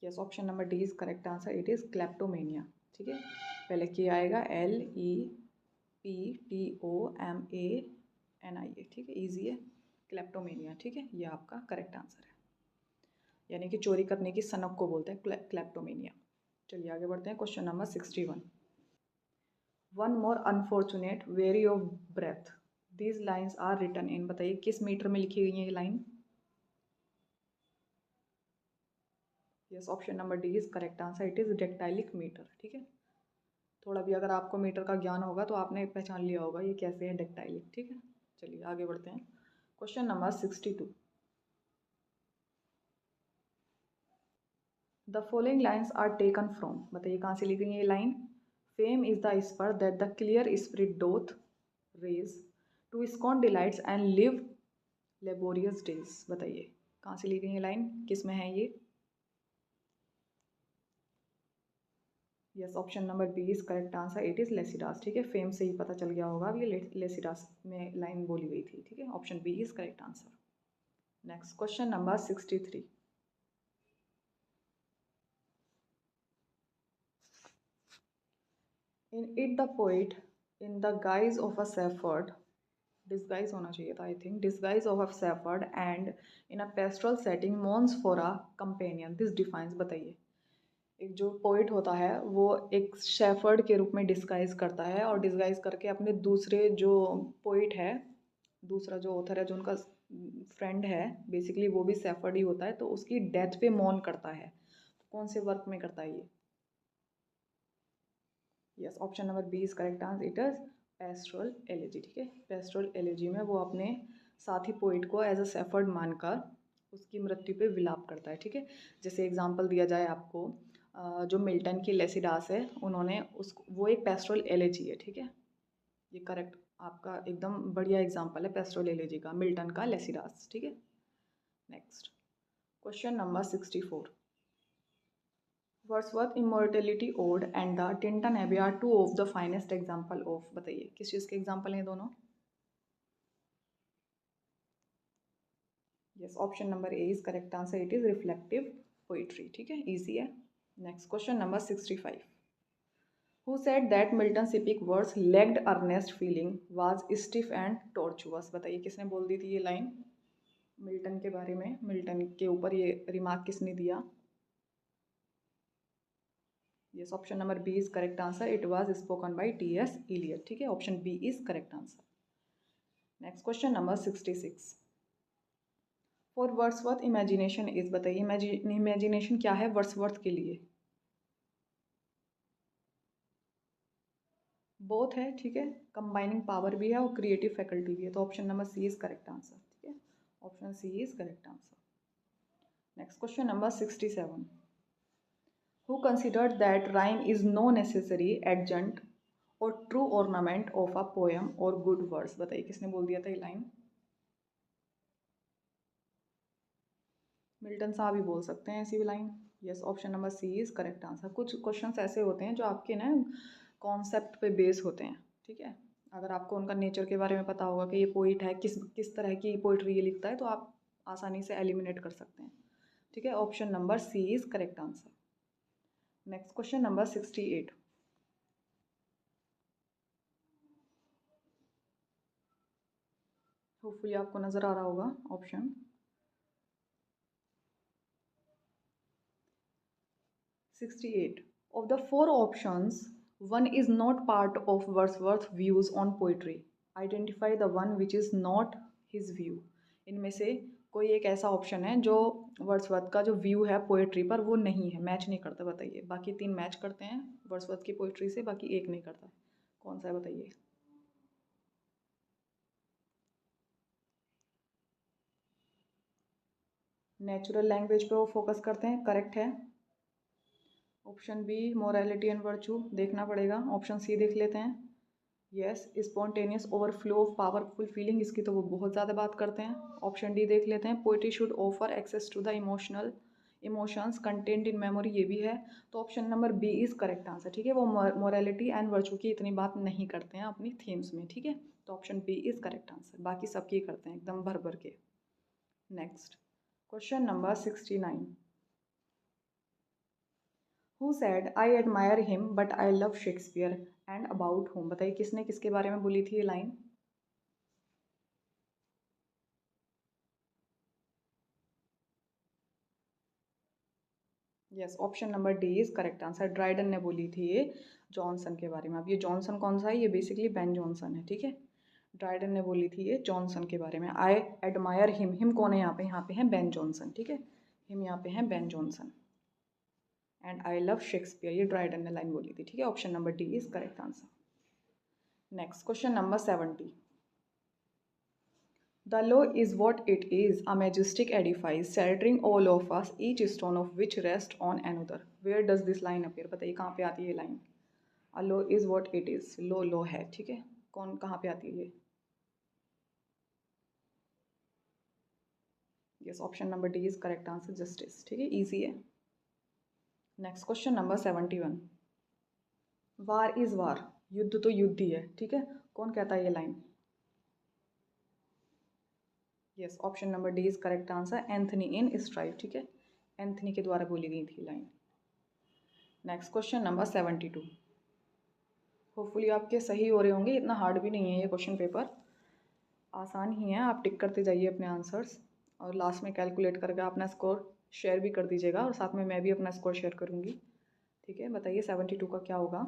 Yes, option number D is correct answer, it is kleptomania. ठीक है, पहले क्या आएगा, LEPTOMANIA। ठीक है, ईजी है, क्लेप्टोमेनिया। ठीक है, ये आपका करेक्ट आंसर है, यानी कि चोरी करने की सनक को बोलते हैं क्लेप्टोमेनिया। चलिए आगे बढ़ते हैं, question number 61। One more unfortunate weary of breath these lines are written in, बताइए किस मीटर में लिखी गई है ये line? Yes, option number D is correct answer, it is dactylic metre. ठीक है, थोड़ा भी अगर आपको मीटर का ज्ञान होगा तो आपने पहचान लिया होगा ये कैसे है डेक्टाइलिक। ठीक है, चलिए आगे बढ़ते हैं, question number 62। The following lines are taken from, बताइए कहाँ से ली गई है ये line? Fame is the spur that the clear spirit doth raise to scorn delights and live laborious days, बताइए कहाँ से ली गई है लाइन, किस में है ये? Yes, option number B is correct answer, it is Lycidas. ठीक है, फेम से ही पता चल गया होगा, अब ये लेसिडास में लाइन बोली गई थी। ठीक है, option B is correct answer. Next question number 63। In it the poet in the guise of a shepherd, disguise होना चाहिए था I think, disguise of a shepherd and in a pastoral setting mourns for a companion, this defines, बताइए एक जो poet होता है वो एक शेफर्ड के रूप में डिस्गाइज करता है और डिस्गाइज करके अपने दूसरे जो पोइट है, दूसरा जो ऑथर है जो उनका फ्रेंड है, बेसिकली वो भी शेफर्ड ही होता है, तो उसकी डेथ पे मौन करता है। तो कौन से वर्क में करता है ये? Yes, option number B is correct answer, it is pastoral elegy. ठीक है, पेस्ट्रल एलेजी में वो अपने साथी पोइट को एज अ शेफर्ड मानकर उसकी मृत्यु पे विलाप करता है। ठीक है, जैसे एग्जांपल दिया जाए आपको, जो मिल्टन की लेसिडास है, उन्होंने उस वो एक पेस्ट्रल एलेजी है। ठीक है, ये करेक्ट आपका एकदम बढ़िया एग्जांपल है पेस्ट्रल एलेजी का, मिल्टन का लेसिडास। ठीक है, next question number 64। Wordsworth immortality ode and the Tintern Abbey are two of the finest example of, बताइए किस चीज़ के एग्जाम्पल हैं दोनों? Yes, option number A is correct answer, it is reflective poetry. ठीक है, इजी है। Next question number 65। Who said that Milton epic words lagged earnest feeling was stiff and tortuous, बताइए किसने बोल दी थी ये लाइन मिल्टन के बारे में, मिल्टन के ऊपर ये रिमार्क किसने दिया? Yes, option number B is correct answer, it was spoken by T.S. Eliot। ठीक है, option B is correct answer. Next question number 66। For Wordsworth imagination is, बताइए इमेजिनेशन क्या है वर्ड्सवर्थ के लिए? बोथ है। ठीक है, कंबाइनिंग पावर भी है और क्रिएटिव फैकल्टी भी है, तो option number C is correct answer. ठीक है, option C is correct answer. Next question number 67। Who considered that rhyme is no necessary adjunct or true ornament of a poem or good words, बताइए किसने बोल दिया था ये line? Milton साहब ही बोल सकते हैं ऐसी line. Yes, option number C is correct answer. कुछ क्वेश्चंस ऐसे होते हैं जो आपके ना कॉन्सेप्ट पे बेस होते हैं। ठीक है, अगर आपको उनका नेचर के बारे में पता होगा कि ये पोइट है, किस किस तरह की पोइट्री ये लिखता है, तो आप आसानी से एलिमिनेट कर सकते हैं। ठीक है, option number C is correct answer. Next question number 68। Hopefully आपको नजर आ रहा होगा option. 68 of the four options, one is not part of Wordsworth's views on poetry. Identify the one which is not his view. इनमें से कोई एक ऐसा ऑप्शन है जो वर्ड्सवर्थ का जो व्यू है पोएट्री पर वो नहीं है, मैच नहीं करता, बताइए। बाकी तीन मैच करते हैं वर्ड्सवर्थ की पोएट्री से, बाकी एक नहीं करता। कौन सा है बताइए? नेचुरल लैंग्वेज पे वो फोकस करते हैं, करेक्ट है। Option B morality and virtue देखना पड़ेगा, ऑप्शन सी देख लेते हैं। Yes, spontaneous overflow of powerful feeling, इसकी तो वो बहुत ज़्यादा बात करते हैं। ऑप्शन डी देख लेते हैं, poetry should offer access to the emotions content in memory, ये भी है। तो option number B is correct answer, ठीक है। वो मोरालिटी एंड वर्चू की इतनी बात नहीं करते हैं अपनी थीम्स में, ठीक है। तो option B is correct answer, बाकी सबकी करते हैं एकदम भर भर के। Next question number 69, who said I admire him but I love Shakespeare and about home, बताइए किसने किसके बारे में बोली थी ये line. Yes, option number D is correct answer, Dryden ने बोली थी ये जॉनसन के बारे में। अब ये जॉनसन कौन सा है, ये बेसिकली बेन जॉनसन है, ठीक है। ड्राइडन ने बोली थी ये जॉनसन के बारे में। आई एडमायर हिम, हिम कौन है यहाँ पे है बेन जॉनसन, ठीक है। हिम यहाँ पे हैं Ben Jonson. And I love Shakespeare, ये ड्राइडन ने लाइन बोली थी, ठीक है। Option number D is correct answer. Next question number 70, the law is what it is, a majestic edifice, sheltering all of us, each stone of which rests on another. Where does this line appear? बताइए कहाँ पे आती है ये line. A law is what it is, लो है, ठीक है। कौन कहाँ पे आती है ये। Yes, option number D is correct answer, justice, ठीक है, इजी है। Next question number 71, war is वार, युद्ध तो युद्ध ही है, ठीक है। कौन कहता है ये line. Yes, option number D is correct answer, Anthony in strife, ठीक है। एंथनी के द्वारा बोली गई थी line. Next question number 72, hopefully आपके सही हो रहे होंगे, इतना हार्ड भी नहीं है ये क्वेश्चन पेपर, आसान ही है। आप टिक करते जाइए अपने आंसर्स और लास्ट में कैलकुलेट करके अपना स्कोर शेयर भी कर दीजिएगा, और साथ में मैं भी अपना स्कोर शेयर करूँगी, ठीक है। बताइए 72 का क्या होगा।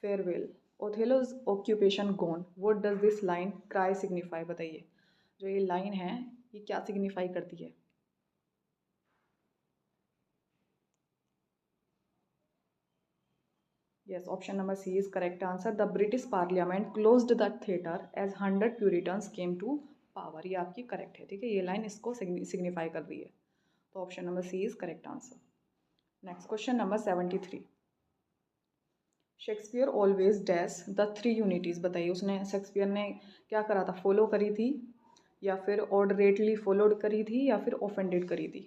Farewell, Othello's occupation gone, what does this line cry signify, बताइए जो ये लाइन है ये क्या सिग्निफाई करती है। Yes, option number C is correct answer. The British Parliament closed the theatre as 100 Puritans came to power. ये आपकी करेक्ट है, ठीक है। ये लाइन इसको सिग्निफाई कर रही है, तो option number C is correct answer. Next question number 73, Shakespeare always dash the three unities, बताइए उसने शेक्सपियर ने क्या करा था, फॉलो करी थी या फिर ऑर्डरेटली फॉलोड करी थी या फिर ऑफेंडेड करी थी।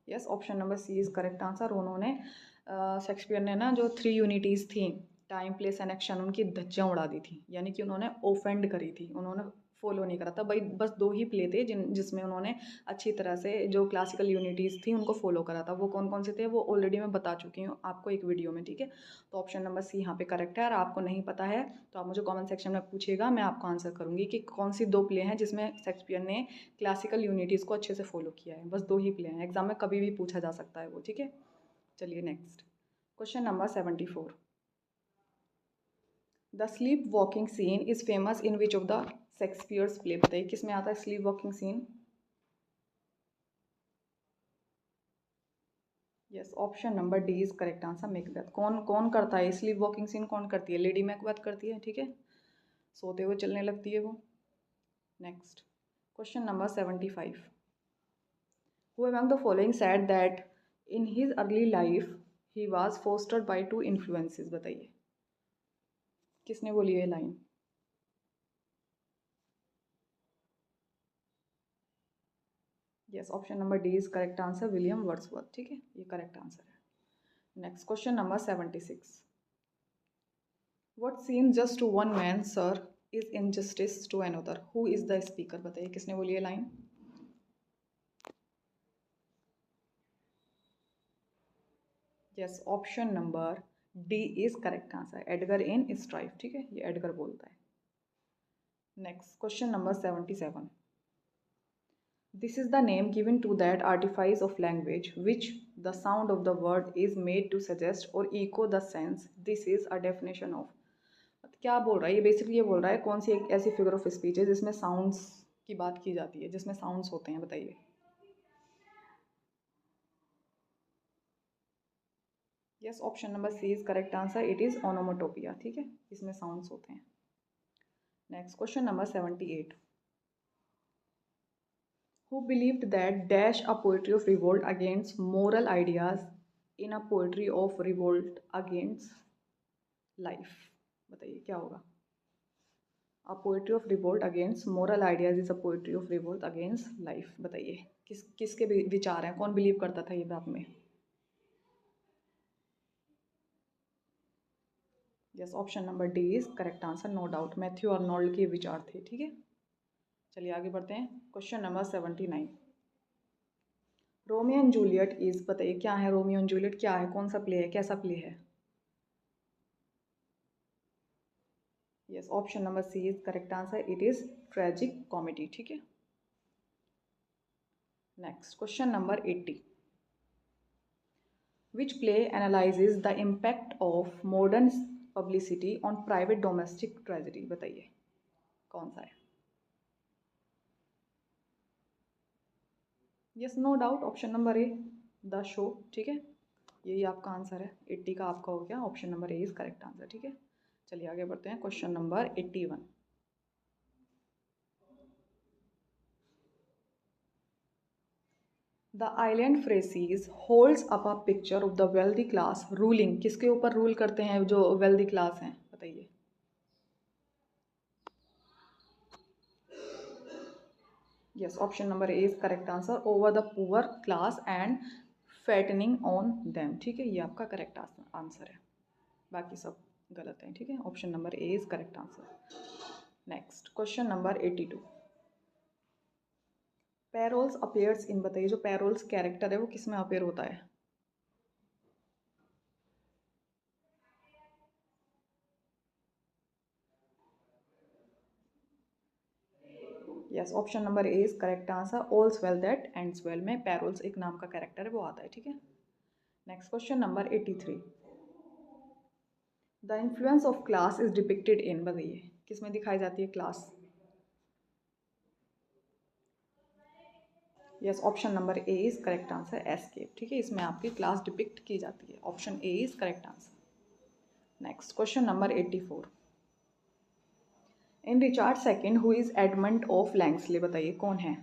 Yes, option number C is correct answer. उन्होंने शेक्सपियर ने ना जो थ्री यूनिटीज़ थी, टाइम प्लेस एंड एक्शन, उनकी धज्जियाँ उड़ा दी थी, यानी कि उन्होंने ओफेंड करी थी, उन्होंने फॉलो नहीं करा था भाई। बस दो ही प्ले थे जिसमें उन्होंने अच्छी तरह से जो क्लासिकल यूनिटीज़ थी उनको फॉलो करा था। वो कौन कौन से थे वो ऑलरेडी मैं बता चुकी हूँ आपको एक वीडियो में, ठीक है। तो ऑप्शन नंबर सी यहाँ पे करेक्ट है। और आपको नहीं पता है तो आप मुझे कमेंट सेक्शन में पूछिएगा, मैं आपको आंसर करूँगी कि कौन सी दो प्ले हैं जिसमें शेक्सपियर ने क्लासिकल यूनिटीज़ को अच्छे से फॉलो किया है। बस दो ही प्ले हैं, एग्जाम में कभी भी पूछा जा सकता है वो, ठीक है। चलिए next question number 74, the sleep walking scene is famous in which of the Shakespeare's play, बताइए किस में आता है sleep walking scene. Yes, option number D is correct answer, Macbeth. कौन कौन करता है स्लीप वॉकिंग सीन, कौन करती है, लेडी मैकबेथ करती है, ठीक है। सोते हुए चलने लगती है वो। Next question number 75, who among the following said that in his early life he was fostered by two influences, बताइए किसने बोली है line. Yes, option number D is correct answer, William Wordsworth, ठीक है, ये करेक्ट आंसर है। Next question number 76, what seen just to one man sir is injustice to another, who is the speaker, बताइए किसने बोली है line. Yes, option number D is correct answer, Edgar in strife, ठीक है, ये Edgar बोलता है। Next question number 77, this is the name given to that artifice of language which the sound of the word is made to suggest or echo the sense. This is a definition of, क्या बोल रहा है ये, basically ये बोल रहा है कौन सी एक ऐसी फिगर ऑफ स्पीच है जिसमें साउंड्स की बात की जाती है, जिसमें साउंड्स होते हैं, बताइए। Yes, option number C is correct answer, it is onomatopoeia, ठीक है, इसमें साउंड्स होते हैं। Next question number 78, who believed that dash a poetry of revolt against moral ideas in a poetry of revolt against, life. बताइए क्या होगा। A poetry of revolt against moral ideas is a poetry of revolt against life. बताइए किसके विचार हैं, कौन believe करता था ये बात में। Yes, option number D is correct answer, no doubt. Matthew Arnold के विचार थे। ठीक है, चलिए आगे बढ़ते हैं। Question number 79, Romeo and Juliet is, बताइए क्या है रोमियो एंड जूलियट, क्या है, कौन सा प्ले है, कैसा प्ले है। Yes, option number C is correct answer, it is tragic comedy. ठीक है, next question number 80, which play analyzes the impact of modern publicity on private domestic tragedy। बताइए कौन सा है। Yes, no doubt, option number A, the show. ठीक है, यही आपका आंसर है। 80 का आपका हो गया, option number A is correct answer. ठीक है, चलिए आगे बढ़ते हैं। Question number 81, the island Pharisees holds up a picture of the wealthy class ruling. किसके ऊपर रूल करते हैं जो वेल्दी क्लास हैं, बताइए। Yes, option number A is correct answer, over the poor class and fattening on them. ठीक है, ये आपका करेक्ट आंसर है, बाकी सब गलत है। ठीक है, option number A is correct answer. Next question number 82, Parolles appears in, बताइए जो पैरोल्स कैरेक्टर है वो किस में अपीयर होता है। Yes, option number A is correct answer, all's well that ends well में पैरोल्स एक नाम का कैरेक्टर है वो आता है। ठीक है, next question number 83, the influence of class is depicted in, बताइए किस में दिखाई जाती है class. Yes, option number A is correct answer, escape. ठीक है, इसमें आपकी क्लास डिपिक्ट की जाती है, option A is correct answer. Next question number 84, in Richard second who is Edmund of Langley. बताइए कौन है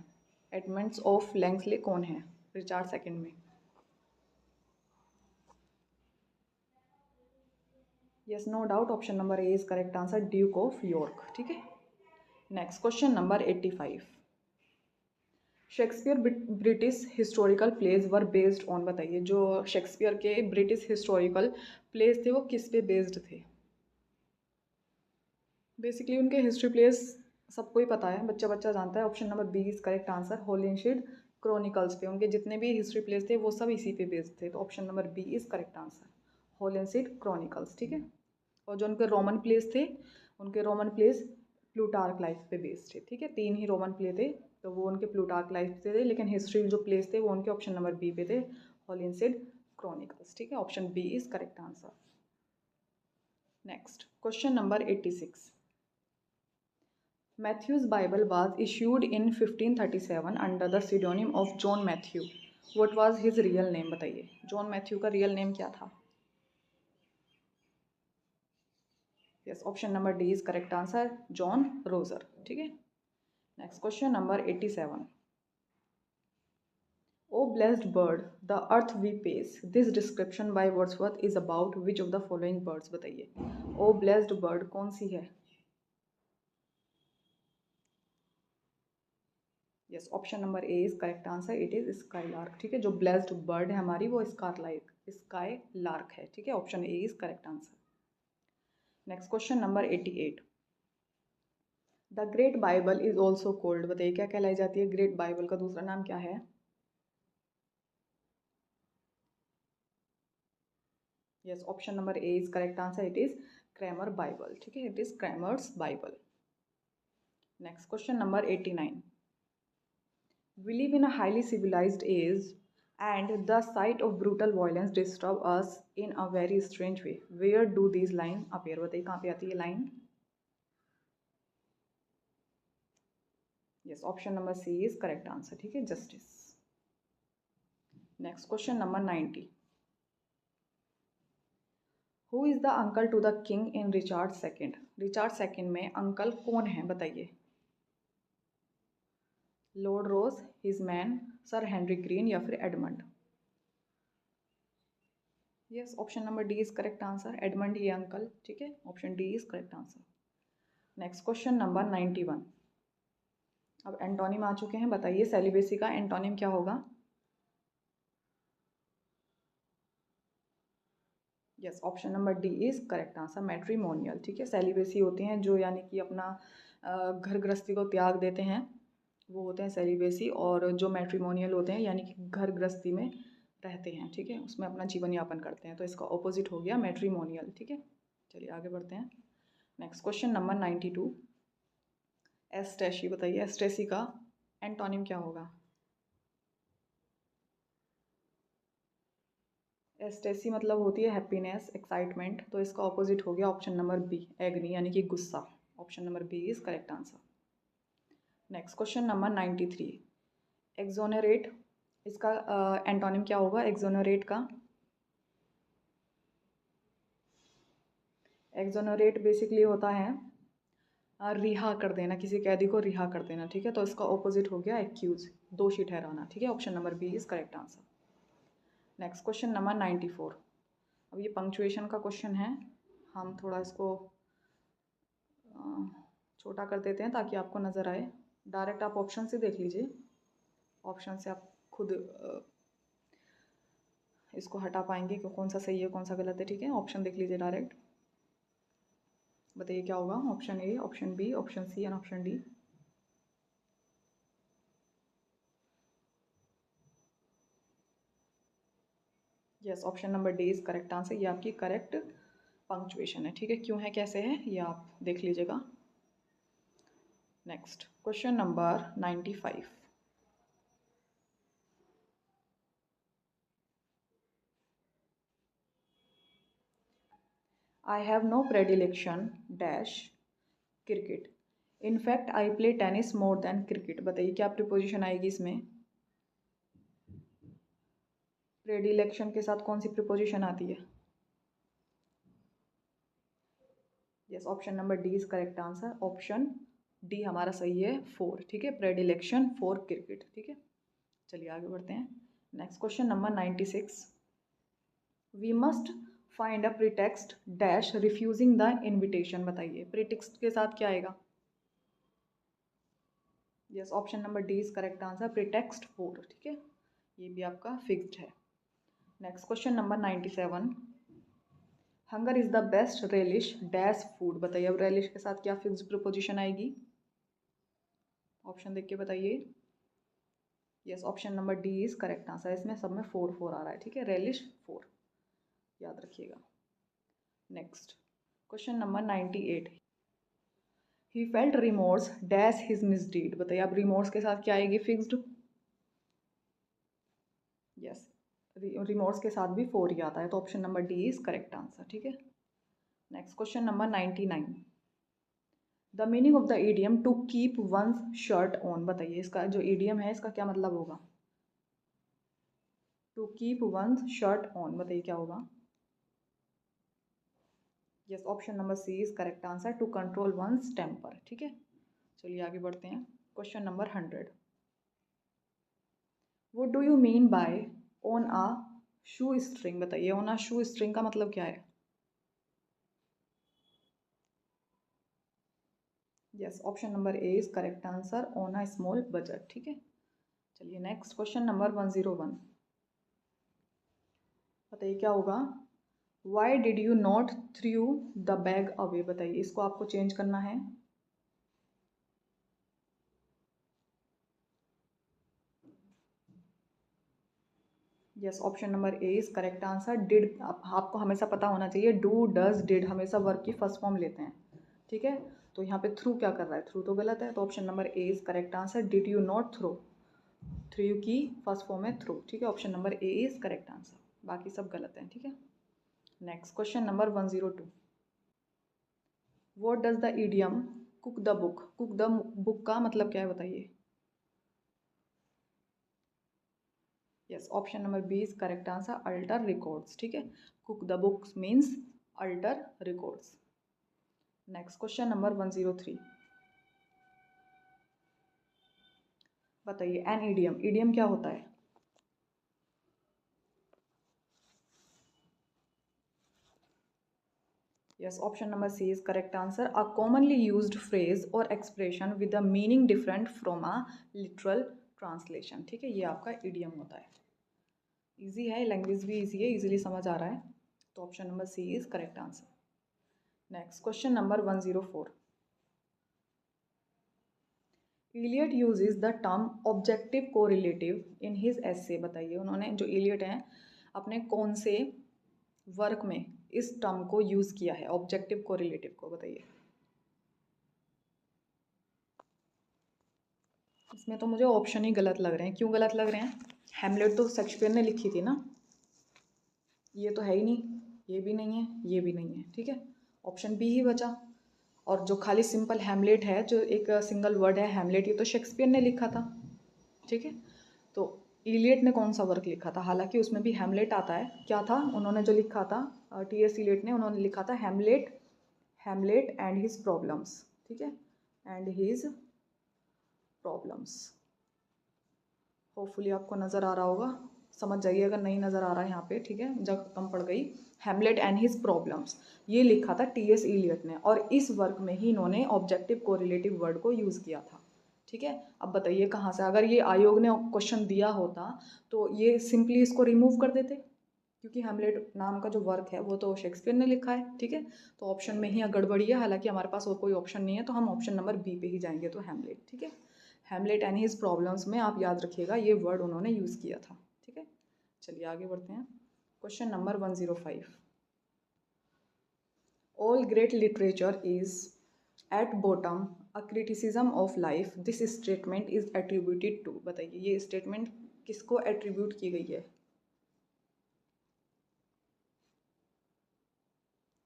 एडमंड्स ऑफ लैंग्सले, कौन है रिचार्ड सेकंड में। Yes, no doubt, option number A is correct answer, Duke of York. ठीक है, next question number 85, Shakespeare British historical plays were based on. बताइए जो शेक्सपियर के ब्रिटिश हिस्टोरिकल प्लेज थे वो किस पे बेस्ड थे। बेसिकली उनके हिस्ट्री प्लेस सबको ही पता है, बच्चा बच्चा जानता है। Option number B is correct answer, Holinshed chronicles पे उनके जितने भी हिस्ट्री प्लेस थे वो सब इसी पे बेस्ड थे, तो option number B is correct answer, Holinshed chronicles. ठीक है, और जो उनके रोमन प्लेस थे, उनके रोमन प्लेस प्लूटार्क लाइफ पे बेस्ड थे। ठीक है, 3 ही रोमन प्ले थे, तो वो उनके प्लूटार्क लाइफ से थे, लेकिन हिस्ट्री जो प्लेस थे वो उनके ऑप्शन नंबर बी पे थे, होलिनशील्ड क्रॉनिकल्स। ठीक है, option B is correct answer. Next question number 86, Matthew's Bible was issued in 1537 under the pseudonym of John Matthew. What was his real name? बताइए जॉन मैथ्यू का real name क्या था। Yes, option number D is correct answer, John Roger. ठीक है, next question number 87, O blessed bird, the earth we pace. This description by Wordsworth is about which of the following birds? बताइए O blessed bird कौन सी है। Yes, option number A is correct answer, it is sky lark. ठीक है, जो blessed bird है हमारी वो sky lark है। ठीक है, option A is correct answer. Next question number 88, the great Bible is also cold. बताइए क्या कहलाई जाती है ग्रेट बाइबल का दूसरा नाम क्या है। Yes, option number A is correct answer, it is Cramer Bible. ठीक है, it is Cramer's Bible. Next question number 89, we live in a highly civilized age and the sight of brutal violence disturb us in a very strange way. Where do these lines appear? बताइए कहाँ पे आती है line. Yes, option number C is correct answer. ठीक है, justice. Next question number 90, who is the uncle to the king in Richard second. Richard second में uncle कौन है बताइए। Lord Rose, his man, sir Henry Green या फिर Edmund. Yes, option number D is correct answer, Edmund ही uncle, ठीक है, option D is correct answer. Next question number 91। अब एंटोनिम आ चुके हैं, बताइए सेलिबेसी का एंटोनिम क्या होगा। Yes, option number D is correct answer, matrimonial, ठीक है। सेलिबेसी होते हैं जो यानी कि अपना घर गृहस्थी को त्याग देते हैं, वो होते हैं सेलिबेसी। और जो मैट्रिमोनियल होते हैं यानी कि घर गृहस्थी में रहते हैं, ठीक है, उसमें अपना जीवन यापन करते हैं, तो इसका ऑपोजिट हो गया मैट्रिमोनियल, ठीक है। चलिए आगे बढ़ते हैं। Next question number 92। एस्टेशी, बताइए एस्टेसी का एंटोनिम क्या होगा। एस्टेसी मतलब होती है हैप्पीनेस, एक्साइटमेंट, तो इसका ऑपोजिट हो गया ऑप्शन नंबर बी, एग्नी, यानी कि गुस्सा। Option number B is correct answer. Next question number 93। Exonerate, इसका एंटोनिम क्या होगा एक्सोनरेट का। एक्सोनरेट बेसिकली होता है रिहा कर देना, किसी कैदी को रिहा कर देना, ठीक है, तो इसका ऑपोजिट हो गया एक्यूज, दोषी ठहराना, ठीक है, option number B is correct answer. Next question number 94। अब ये पंक्चुएशन का क्वेश्चन है, हम थोड़ा इसको छोटा कर देते हैं ताकि आपको नज़र आए। डायरेक्ट आप ऑप्शन से देख लीजिए, ऑप्शन से आप खुद इसको हटा पाएंगे कि कौन सा सही है कौन सा गलत है, ठीक है, ऑप्शन देख लीजिए डायरेक्ट, बताइए क्या होगा। Option A, option B, option C and option D. Yes, option number D is correct answer, ये आपकी करेक्ट पंक्चुएशन है, ठीक है, क्यों है कैसे है ये आप देख लीजिएगा। Next question number 95। I have no predilection dash cricket, in fact I play tennis more than cricket, बताइए क्या प्रिपोजिशन आएगी इसमें। प्रेडिलेक्शन के साथ कौन सी प्रिपोजिशन आती है। Yes, option number D is correct answer, option D हमारा सही है 4, ठीक है, प्रेडिलेक्शन फॉर क्रिकेट, ठीक है। चलिए आगे बढ़ते हैं। Next question number 96। We must find a pretext dash refusing the invitation, बताइए प्रीटेक्स्ट के साथ क्या आएगा। Yes, option number D is correct answer, pretext for, ठीक है, ये भी आपका फिक्स्ड है। Next question number 97। Hunger is the best relish dash food, बताइए अब रेलिश के साथ क्या फिक्स्ड प्रीपोजिशन आएगी, ऑप्शन देख के बताइए। Yes, option number D is correct answer, इसमें सब में 4 आ रहा है, ठीक है, रेलिश 4, याद रखिएगा। Next question number 98। He felt remorse dash his misdeed, बताइए अब रिमोर्स के साथ क्या आएगी फिक्स्ड। यस, रिमोर्स के साथ भी 4 ही आता है, तो option number D is correct answer, ठीक है। Next question number 99। The meaning of the idiom to keep one's shirt on, बताइए इसका जो ईडियम है इसका क्या मतलब होगा। To keep one's shirt on, बताइए क्या होगा। Yes, option number C is correct answer, to control one's temper, ठीक है। चलिए आगे बढ़ते हैं। Question number 100। What do you mean by on a shoe string, बताइए ऑन अ शू स्ट्रिंग का मतलब क्या है। Yes, option number A is correct answer, on a small budget, ठीक है। चलिए नेक्स्ट क्वेश्चन नंबर 101। बताइए क्या होगा। Why did you not through the bag away, बताइए इसको आपको चेंज करना है। Yes, option number A is correct answer, did आपको हमेशा पता होना चाहिए, डू डज डिड हमेशा वर्ब की फर्स्ट फॉर्म लेते हैं, ठीक है, तो यहाँ पे थ्रू क्या कर रहा है, थ्रू तो गलत है, तो option number A is correct answer, did you not throw, through की फर्स्ट फॉर्म है थ्रू, ठीक है, option number A is correct answer, बाकी सब गलत है, ठीक है। Next question number 102। What does the idiom cook the book, cook the book का मतलब क्या है बताइए। Yes, option number B is correct answer, alter records, ठीक है, cook the books means alter records. Next question number 103। बताइए N idiom, idiom क्या होता है। Yes, option number C is correct answer. A commonly used phrase or expression with a meaning different from a literal translation. ठीक है, ये आपका idiom होता है. इजी है, लैंग्वेज भी इजी है, इजीली समझ आ रहा है. तो option number C is correct answer. Next question number 104. Eliot uses the term objective correlative in his essay. बताइए उन्होंने, जो इलियट हैं, अपने कौन से वर्क में इस टर्म को यूज किया है, ऑब्जेक्टिव कोरिलेटिव को. बताइए. इसमें तो मुझे ऑप्शन ही गलत लग रहे हैं. क्यों गलत लग रहे हैं? हैमलेट तो शेक्सपियर ने लिखी थी ना. ये तो है ही नहीं, ये भी नहीं है, ये भी नहीं है. ठीक है, ऑप्शन बी ही बचा. और जो खाली सिंपल हैमलेट है, जो एक सिंगल वर्ड है हैमलेट, ये तो शेक्सपियर ने लिखा था. ठीक है, तो इलियट ने कौन सा वर्क लिखा था? हालांकि उसमें भी हैमलेट आता है. क्या था उन्होंने जो लिखा था, टी.एस. इलियट ने, उन्होंने लिखा था Hamlet, Hamlet and his problems. ठीक है, एंड हिज प्रॉब्लम्स. होपफुली आपको नज़र आ रहा होगा. समझ जाइए अगर नहीं नज़र आ रहा है यहाँ पे. ठीक है, जगह कम पड़ गई. हैमलेट एंड हिज प्रॉब्लम्स, ये लिखा था टी.एस. इलियट ने, और इस वर्क में ही इन्होंने ऑब्जेक्टिव कोरिलेटिव वर्ड को यूज़ किया था. ठीक है, अब बताइए कहाँ से. अगर ये आयोग ने क्वेश्चन दिया होता तो ये सिंपली इसको रिमूव कर देते, क्योंकि हैमलेट नाम का जो वर्क है वो तो शेक्सपियर ने लिखा है. ठीक है, तो ऑप्शन में ही गड़बड़ी है. हालांकि हमारे पास और कोई ऑप्शन नहीं है, तो हम ऑप्शन नंबर बी पे ही जाएंगे, तो हैमलेट. ठीक है, हैमलेट एंड हिज प्रॉब्लम्स में आप याद रखिएगा ये वर्ड उन्होंने यूज़ किया था. ठीक है, चलिए आगे बढ़ते हैं. Question number 105. All great literature is at bottom a criticism of life. This statement is attributed to. बताइए ये स्टेटमेंट किसको एट्रीब्यूट की गई है?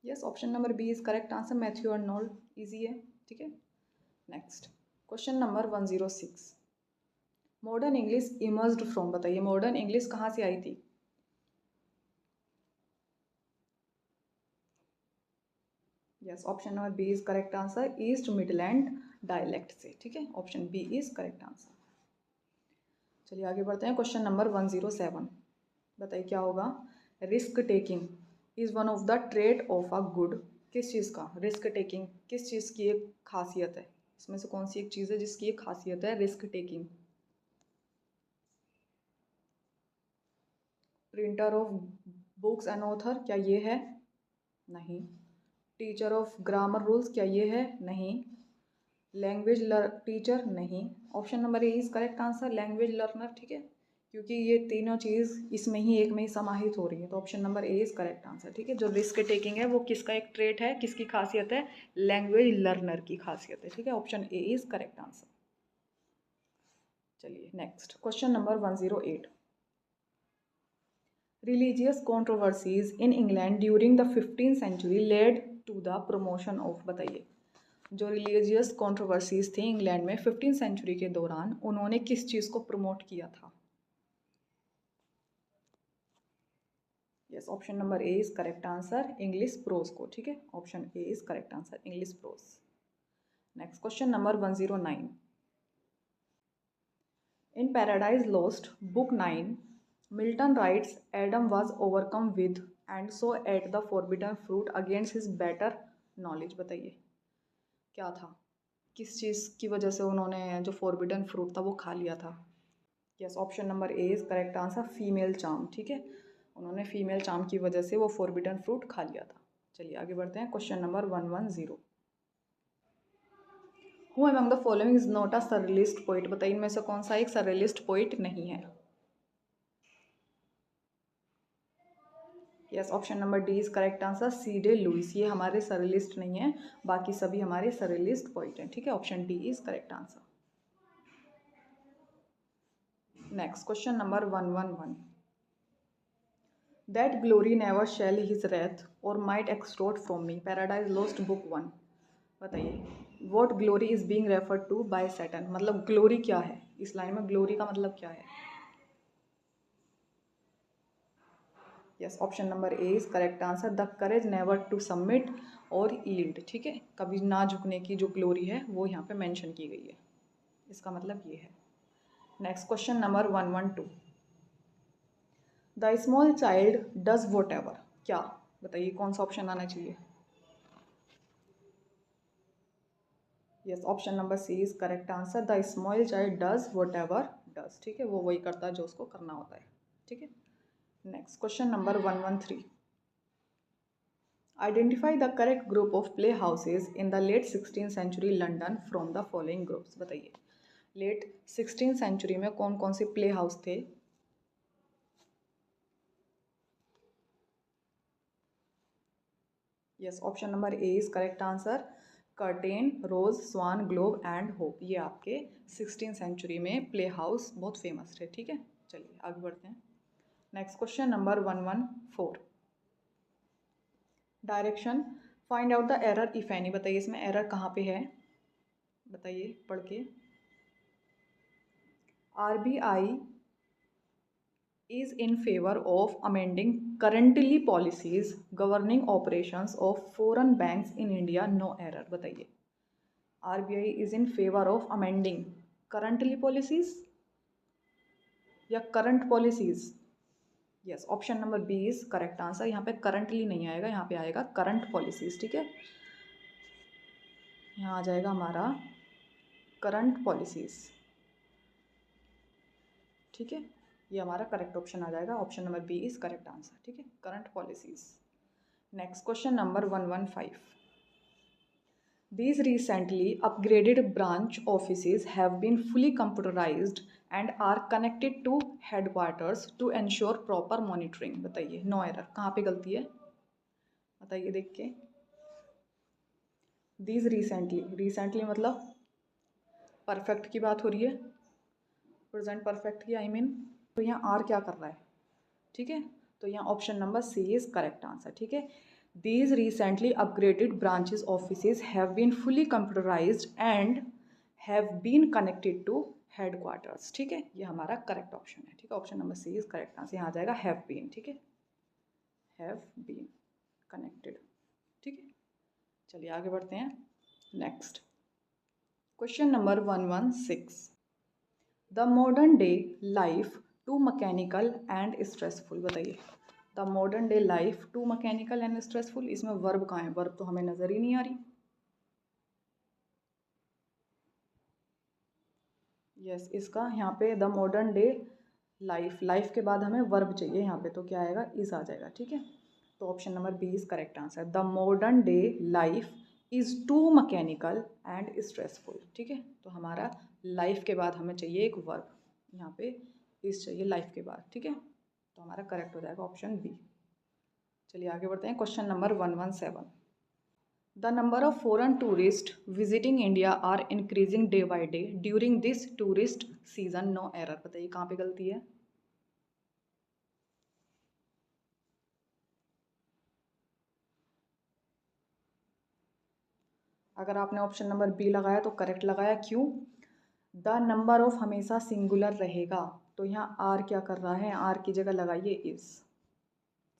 Yes, option number B is correct answer. Matthew Arnold. Easy है. ठीक है, next question number 106. Modern English emerged from. बताइए मॉडर्न इंग्लिश कहाँ से आई थी? Yes, option number B is correct answer. East Midland dialect से. ठीक है, option B is correct answer. चलिए आगे बढ़ते हैं. Question number 107. बताइए क्या होगा? Risk taking is one of the trait of a good. किस चीज़ का? रिस्क टेकिंग किस चीज़ की एक खासियत है? इसमें से कौन सी एक चीज़ है जिसकी एक खासियत है risk taking? Printer of books and author, क्या ये है? नहीं. टीचर ऑफ ग्रामर रूल्स, क्या ये है? नहीं. लैंग्वेज टीचर, नहीं. Option number A is correct answer, language learner. ठीक है, क्योंकि ये तीनों चीज़ इसमें ही एक में ही समाहित हो रही है, तो option number A is correct answer. ठीक है, जो रिस्क टेकिंग है वो किसका एक ट्रेट है, किसकी खासियत है? लैंग्वेज लर्नर की खासियत है. ठीक है, option A is correct answer. चलिए next question number 108. Religious controversies in England during the 15th century led to the promotion of. बताइए जो रिलीजियस कॉन्ट्रोवर्सीज थी इंग्लैंड में 15th सेंचुरी के दौरान, उन्होंने किस चीज़ को प्रमोट किया था? Yes, option number A is correct answer. English pros को. ठीक है, option A is correct answer, English pros. Next question number 109. In paradise lost book 9 Milton rights Adam was overcome with and so at the forbidden fruit against his better knowledge. बताइए क्या था? किस चीज़ की वजह से उन्होंने जो फॉरबिडन फ्रूट था वो खा लिया था? Yes, option number A is correct answer, female charm. ठीक है, उन्होंने फीमेल चार्म की वजह से वो फॉरबिडन फ्रूट खा लिया था. चलिए आगे बढ़ते हैं. Question number 110. Who among the following is not a surrealist poet. बताइए इनमें से कौन सा एक सररियलिस्ट पोइट नहीं है? Yes, option number D is correct answer, C Day. Lewis. ये हमारे सररियलिस्ट नहीं है, बाकी सभी हमारे सररियलिस्ट पोइट हैं. ठीक है, option D is correct answer. Next question number 111. That glory never shall his wrath or might extort from me. Paradise Lost Book 1. बताइए what glory is being referred to by Satan. मतलब glory क्या है? इस line में glory का मतलब क्या है? Yes, option number A is correct answer, the courage never to submit और ईल्ड. ठीक है, कभी ना झुकने की जो ग्लोरी है वो यहाँ पे मेंशन की गई है, इसका मतलब ये है. Next question number 112. The small child does whatever. क्या? बताइए कौन सा ऑप्शन आना चाहिए? Yes, option number C is correct answer. The small child does whatever does, ठीक है, वो वही करता है जो उसको करना होता है, ठीक है। Next question number 113, identify the correct group of play houses in the late 16th century London from the following groups. बताइए लेट 16th सेंचुरी में कौन कौन से प्ले हाउस थे। Yes, option number A is correct answer. Curtain, rose, swan, globe and hope, ये आपके 16th century में play house बहुत फेमस थे, ठीक है। चलिए आगे बढ़ते हैं। Next question number 114, direction, find out the error if any. बताइए इसमें एरर कहाँ पे है, बताइए पढ़ के। RBI is in favor of amending currently policies governing operations of foreign banks in India, no error। बताइए RBI is in favor of amending currently policies या current policies। Yes, option number B is correct answer. यहाँ पे currently नहीं आएगा, यहाँ पे आएगा current policies, ठीक है। यहाँ आ जाएगा हमारा करंट पॉलिसीज, ठीक है, ये हमारा करेक्ट ऑप्शन आ जाएगा। Option number B is correct answer, ठीक है, current policies. Next question number 115, these recently upgraded branch offices have been fully computerized and are connected to headquarters to ensure proper monitoring। बताइए no error, कहाँ पे गलती है बताइए देख के। these recently मतलब परफेक्ट की बात हो रही है, प्रेजेंट परफेक्ट की आई मीन। तो यहाँ आर क्या कर रहा है, ठीक है, तो यहाँ option number C is correct answer, ठीक है। These recently upgraded branches offices have been fully computerized and have been connected to headquarters, ठीक है, ये हमारा करेक्ट ऑप्शन है, ठीक है। Option number C is correct answer. यहाँ आ जाएगा हैव बीन, ठीक है, हैव बीन कनेक्टेड, ठीक है। चलिए आगे बढ़ते हैं। Next question number 116, the modern day life too mechanical and stressful. बताइए the modern day life too mechanical and stressful, इसमें वर्ब कहाँ है, वर्ब तो हमें नजर ही नहीं आ रही। यस, इसका यहाँ पे the modern day life, life के बाद हमें वर्ब चाहिए यहाँ पे, तो क्या आएगा, इज आ जाएगा, ठीक है। तो option number B is correct answer. The modern day life is too mechanical and stressful, ठीक है। तो हमारा लाइफ के बाद हमें चाहिए एक वर्ब, यहाँ पे इज चाहिए लाइफ के बाद, ठीक है। तो हमारा करेक्ट हो जाएगा ऑप्शन बी। चलिए आगे बढ़ते हैं। Question number 117, the number of foreign tourist visiting India are increasing day by day during this tourist season, no error. बताइए कहाँ पे गलती है। अगर आपने ऑप्शन नंबर बी लगाया तो करेक्ट लगाया, क्यों, द नंबर ऑफ हमेशा सिंगुलर रहेगा, तो यहाँ आर क्या कर रहा है, आर की जगह लगाइए इज,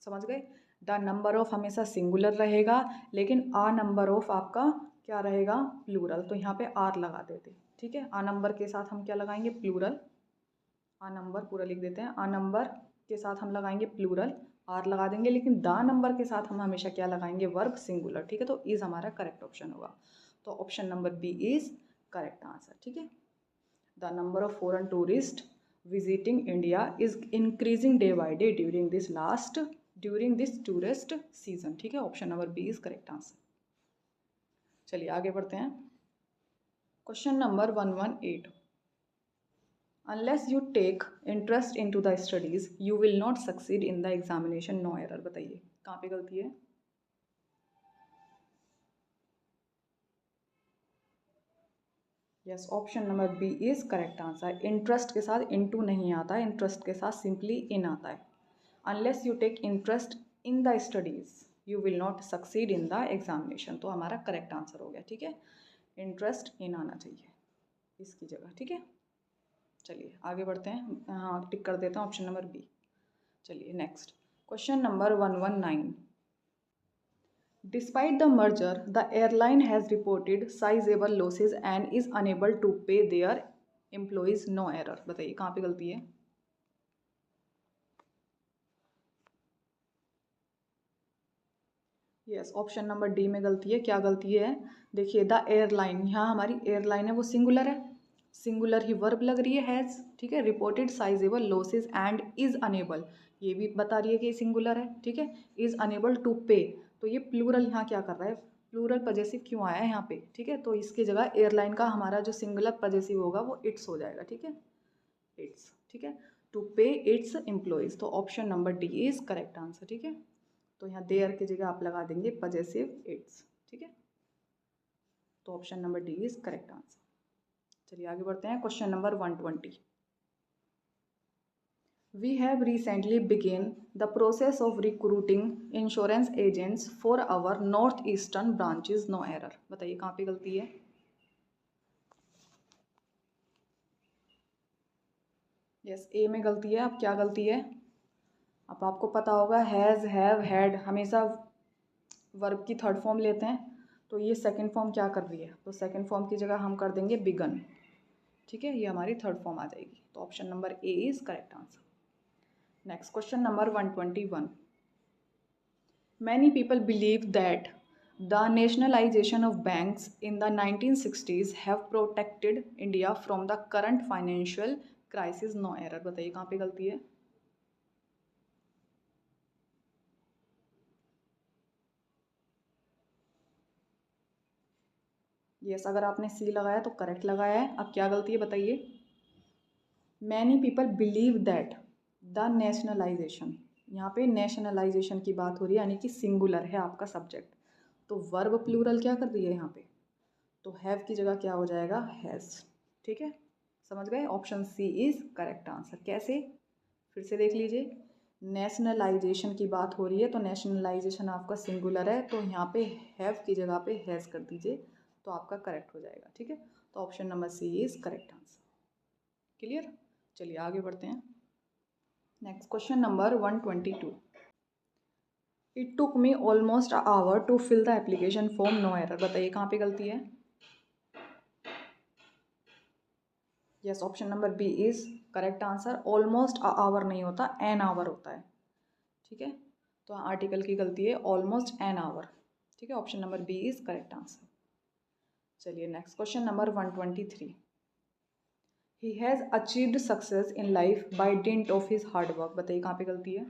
समझ गए। द नंबर ऑफ हमेशा सिंगुलर रहेगा, लेकिन आ नंबर ऑफ आपका क्या रहेगा, प्लूरल, तो यहाँ पे आर लगा देते, ठीक है। आ नंबर के साथ हम क्या लगाएंगे, प्लूरल, आ नंबर पूरा लिख देते हैं, आ नंबर के साथ हम लगाएंगे प्लूरल, आर लगा देंगे, लेकिन द नंबर के साथ हम हमेशा क्या लगाएंगे, वर्ब सिंगुलर, ठीक है। तो इज हमारा करेक्ट ऑप्शन होगा, तो option number B is correct answer, ठीक है। The number of foreign tourist visiting India is increasing day by day during this tourist season, ठीक है। Option number B is correct answer. चलिए आगे बढ़ते हैं। Question number 118, unless you take interest into the studies you will not succeed in the examination, no error. बताइए कहाँ पे गलती है। Yes, option number B is correct answer. Interest के साथ इनटू नहीं आता है, इंटरेस्ट के साथ सिंपली इन आता है। Unless you take interest in the studies you will not succeed in the examination, तो हमारा करेक्ट आंसर हो गया, ठीक है। इंटरेस्ट इन आना चाहिए इसकी जगह, ठीक है। चलिए आगे बढ़ते हैं, हाँ टिक कर देता हूँ ऑप्शन नंबर बी। चलिए next question number 119, despite the merger the airline has reported sizeable losses and is unable to pay their employees, no error. बताइए कहाँ पे गलती है। यस, ऑप्शन नंबर डी में गलती है। क्या गलती है? देखिए, द एयरलाइन, यहाँ हमारी एयरलाइन है वो सिंगुलर है, सिंगुलर ही वर्ब लग रही है हैज़, ठीक है। Reported sizeable losses and is unable, ये भी बता रही है कि सिंगुलर है, ठीक है। इज़ अनेबल टू पे, तो ये प्लूरल यहाँ क्या कर रहा है, प्लूरल पजेसिव क्यों आया है यहाँ पे, ठीक है। तो इसकी जगह एयरलाइन का हमारा जो सिंगुलर पजेसिव होगा वो इट्स हो जाएगा, ठीक है, इट्स, ठीक है। टू पे इट्स एम्प्लॉयज़, तो option number D is correct answer, ठीक है। तो यहाँ देयर की जगह आप लगा देंगे पजेसिव इट्स, ठीक है। तो option number D is correct answer. चलिए आगे बढ़ते हैं। Question number 120, we have recently began the process of recruiting insurance agents for our north eastern branches, no error. बताइए कहाँ पे गलती है? यस, ए में गलती है। अब क्या गलती है? अब आपको पता होगा हैज़, हैव, हैड हमेशा वर्ब की थर्ड फॉर्म लेते हैं, तो ये सेकंड फॉर्म क्या कर रही है, तो सेकंड फॉर्म की जगह हम कर देंगे बिगन, ठीक है। ये हमारी थर्ड फॉर्म आ जाएगी, तो option number A is correct answer. Next question number 121, many people believe that the nationalisation of banks in the 1960s have protected India from the current financial crisis, no error. बताइए कहाँ पे गलती है? Yes, अगर आपने सी लगाया तो correct लगाया है। अब क्या गलती है बताइए? Many people believe that the nationalisation, यहाँ पे नेशनलाइजेशन की बात हो रही है, यानी कि सिंगुलर है आपका सब्जेक्ट, तो वर्ब प्लूरल क्या कर रही है यहाँ पे, तो हैव की जगह क्या हो जाएगा, हैज़, ठीक है। समझ गए? Option C is correct answer. कैसे? फिर से देख लीजिए, नेशनलाइजेशन की बात हो रही है, तो नेशनलाइजेशन आपका सिंगुलर है, तो यहाँ पे हैव की जगह पे हैज़ कर दीजिए, तो आपका करेक्ट हो जाएगा, ठीक है। तो option number C is correct answer. Clear? चलिए आगे बढ़ते हैं। Next question number 122, it took me almost a hour to fill the application form, no error. बताइए कहाँ पे गलती है? Yes, option number B is correct answer. Almost a hour नहीं होता, एन आवर होता है, ठीक है। तो आर्टिकल की गलती है, ऑलमोस्ट एन आवर, ठीक है। Option number B is correct answer. चलिए next question number 123, he has achieved success in life by dint of his hard work. बताइए कहाँ पे गलती है?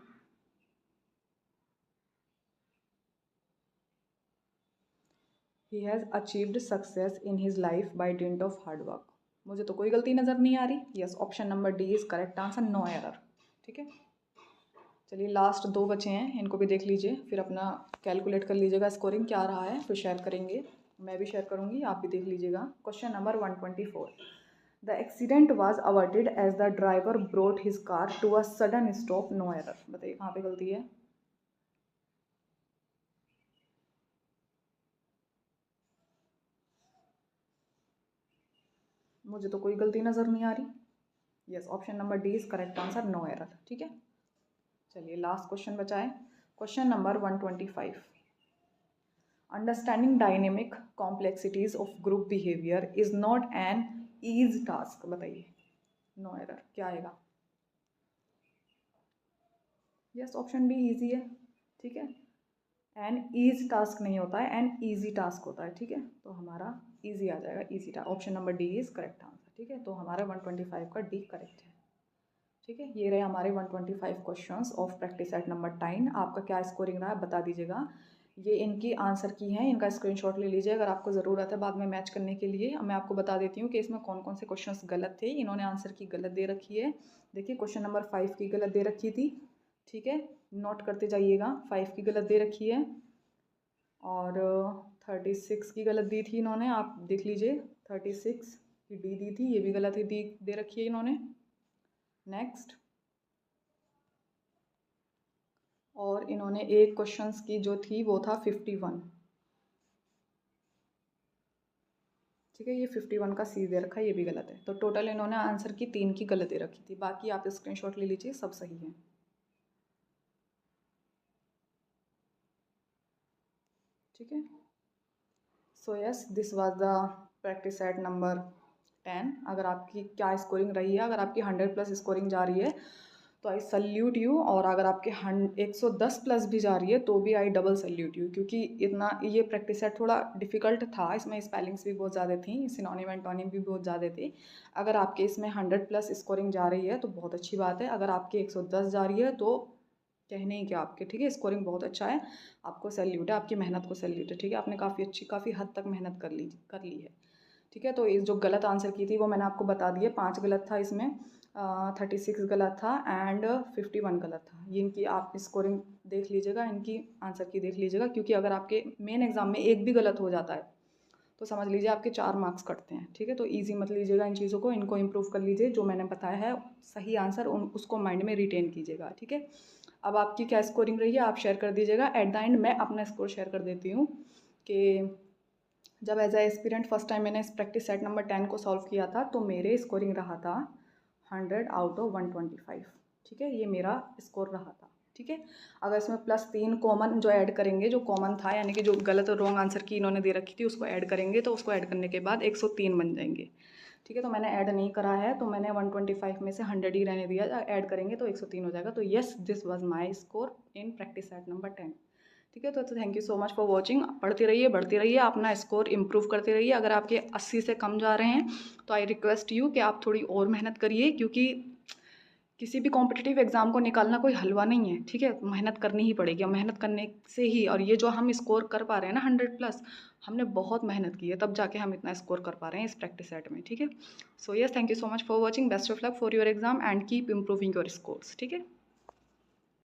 He has achieved success in his life by dint of hard work. मुझे तो कोई गलती नज़र नहीं आ रही। Yes, option number D is correct answer, no error, ठीक है। चलिए लास्ट दो बचे हैं, इनको भी देख लीजिए, फिर अपना कैलकुलेट कर लीजिएगा स्कोरिंग क्या रहा है, फिर शेयर करेंगे। मैं भी शेयर करूँगी, आप भी देख लीजिएगा। Question number 124, the accident was averted as the driver brought his car to a sudden stop, no error. बताइए कहाँ पे गलती है? मुझे तो कोई गलती नज़र नहीं आ रही। Yes, option number D is correct answer, no error, ठीक है। चलिए लास्ट क्वेश्चन बचा है। Question number 125, understanding dynamic complexities of group behaviour is not an easy task. बताइए, नो एरर, क्या आएगा? यस, ऑप्शन बी इजी है, ठीक है। एन ईज टास्क नहीं होता है, एन ईजी टास्क होता है, ठीक है। तो हमारा ईजी आ जाएगा, easy task. Option number D is correct answer, ठीक है। तो हमारा 125 का डी करेक्ट है, ठीक है। ये रहे हमारे 125 questions of practice set number 10। आपका क्या स्कोरिंग रहा है बता दीजिएगा। ये इनकी आंसर की हैं, इनका स्क्रीनशॉट ले लीजिए अगर आपको ज़रूरत है बाद में मैच करने के लिए। अब मैं आपको बता देती हूँ कि इसमें कौन कौन से क्वेश्चंस गलत थे। इन्होंने आंसर की गलत दे रखी है। देखिए क्वेश्चन नंबर 5 की गलत दे रखी थी, ठीक है, नोट करते जाइएगा। 5 की गलत दे रखी है, और 36 की गलत दी थी इन्होंने, आप देख लीजिए। 36 की डी दी थी, ये भी गलत ही दी दे रखी है इन्होंने। नेक्स्ट, और इन्होंने एक क्वेश्चंस की जो थी वो था 51, ठीक है। ये 51 का सी दे रखा है, ये भी गलत है। तो टोटल इन्होंने आंसर की 3 की गलत दे रखी थी, बाकी आप स्क्रीनशॉट ले लीजिए, सब सही है, ठीक है। So yes, this was the practice set number 10। अगर आपकी क्या स्कोरिंग रही है, अगर आपकी 100 प्लस स्कोरिंग जा रही है तो आई सल्यूट यू। और अगर आपके 110 प्लस भी जा रही है तो भी आई डबल सल्यूट यू, क्योंकि इतना ये प्रैक्टिस सेट थोड़ा डिफिकल्ट था, इसमें स्पेलिंग्स भी बहुत ज़्यादा थी, सिनोनिम एंटोनिम भी बहुत ज़्यादा थी। अगर आपके इसमें 100 प्लस स्कोरिंग जा रही है तो बहुत अच्छी बात है, अगर आपकी 110 जा रही है तो कहने ही क्या आपके, ठीक है, स्कोरिंग बहुत अच्छा है, आपको सैल्यूट है, आपकी मेहनत को सैल्यूट है, ठीक है, आपने काफ़ी हद तक मेहनत कर ली है, ठीक है। तो ये जो गलत आंसर की थी वो मैंने आपको बता दिए, 5 गलत था इसमें, 36 गलत था एंड 51 गलत था। ये इनकी आप स्कोरिंग देख लीजिएगा, इनकी आंसर की देख लीजिएगा, क्योंकि अगर आपके मेन एग्जाम में एक भी गलत हो जाता है तो समझ लीजिए आपके 4 मार्क्स कटते हैं, ठीक है। तो ईजी मत लीजिएगा इन चीज़ों को, इनको इम्प्रूव कर लीजिए, जो मैंने बताया है सही आंसर उसको माइंड में रिटेन कीजिएगा, ठीक है। अब आपकी क्या स्कोरिंग रही है आप शेयर कर दीजिएगा। एट द एंड मैं अपना स्कोर शेयर कर देती हूँ कि जब as a aspirant first time मैंने इस प्रैक्टिस सेट नंबर 10 को सॉल्व किया था तो मेरे स्कोरिंग रहा था 100 आउट ऑफ 125, ठीक है, ये मेरा स्कोर रहा था, ठीक है। अगर इसमें +3 कॉमन जो ऐड करेंगे, जो कॉमन था यानी कि जो गलत और रॉन्ग आंसर की इन्होंने दे रखी थी उसको ऐड करेंगे तो उसको ऐड करने के बाद 103 बन जाएंगे, ठीक है। तो मैंने ऐड नहीं करा है तो मैंने 125 में से 100 ही रहने दिया, ऐड करेंगे तो 103 हो जाएगा। तो yes, this was my score in practice set number 10, ठीक है। तो thank you so much for watching. पढ़ती रहिए, बढ़ती रहिए, अपना स्कोर इंप्रूव करते रहिए। अगर आपके 80 से कम जा रहे हैं तो आई रिक्वेस्ट यू कि आप थोड़ी और मेहनत करिए, क्योंकि किसी भी कॉम्पिटिटिव एग्जाम को निकालना कोई हलवा नहीं है, ठीक है, मेहनत करनी ही पड़ेगी और मेहनत करने से ही, और ये जो हम स्कोर कर पा रहे हैं ना 100 प्लस, हमने बहुत मेहनत की है तब जाके हम इतना स्कोर कर पा रहे हैं इस प्रैक्टिस सेट में, ठीक है। So yes, thank you so much for watching, best of luck for your exam and keep improving your scores, ठीक है।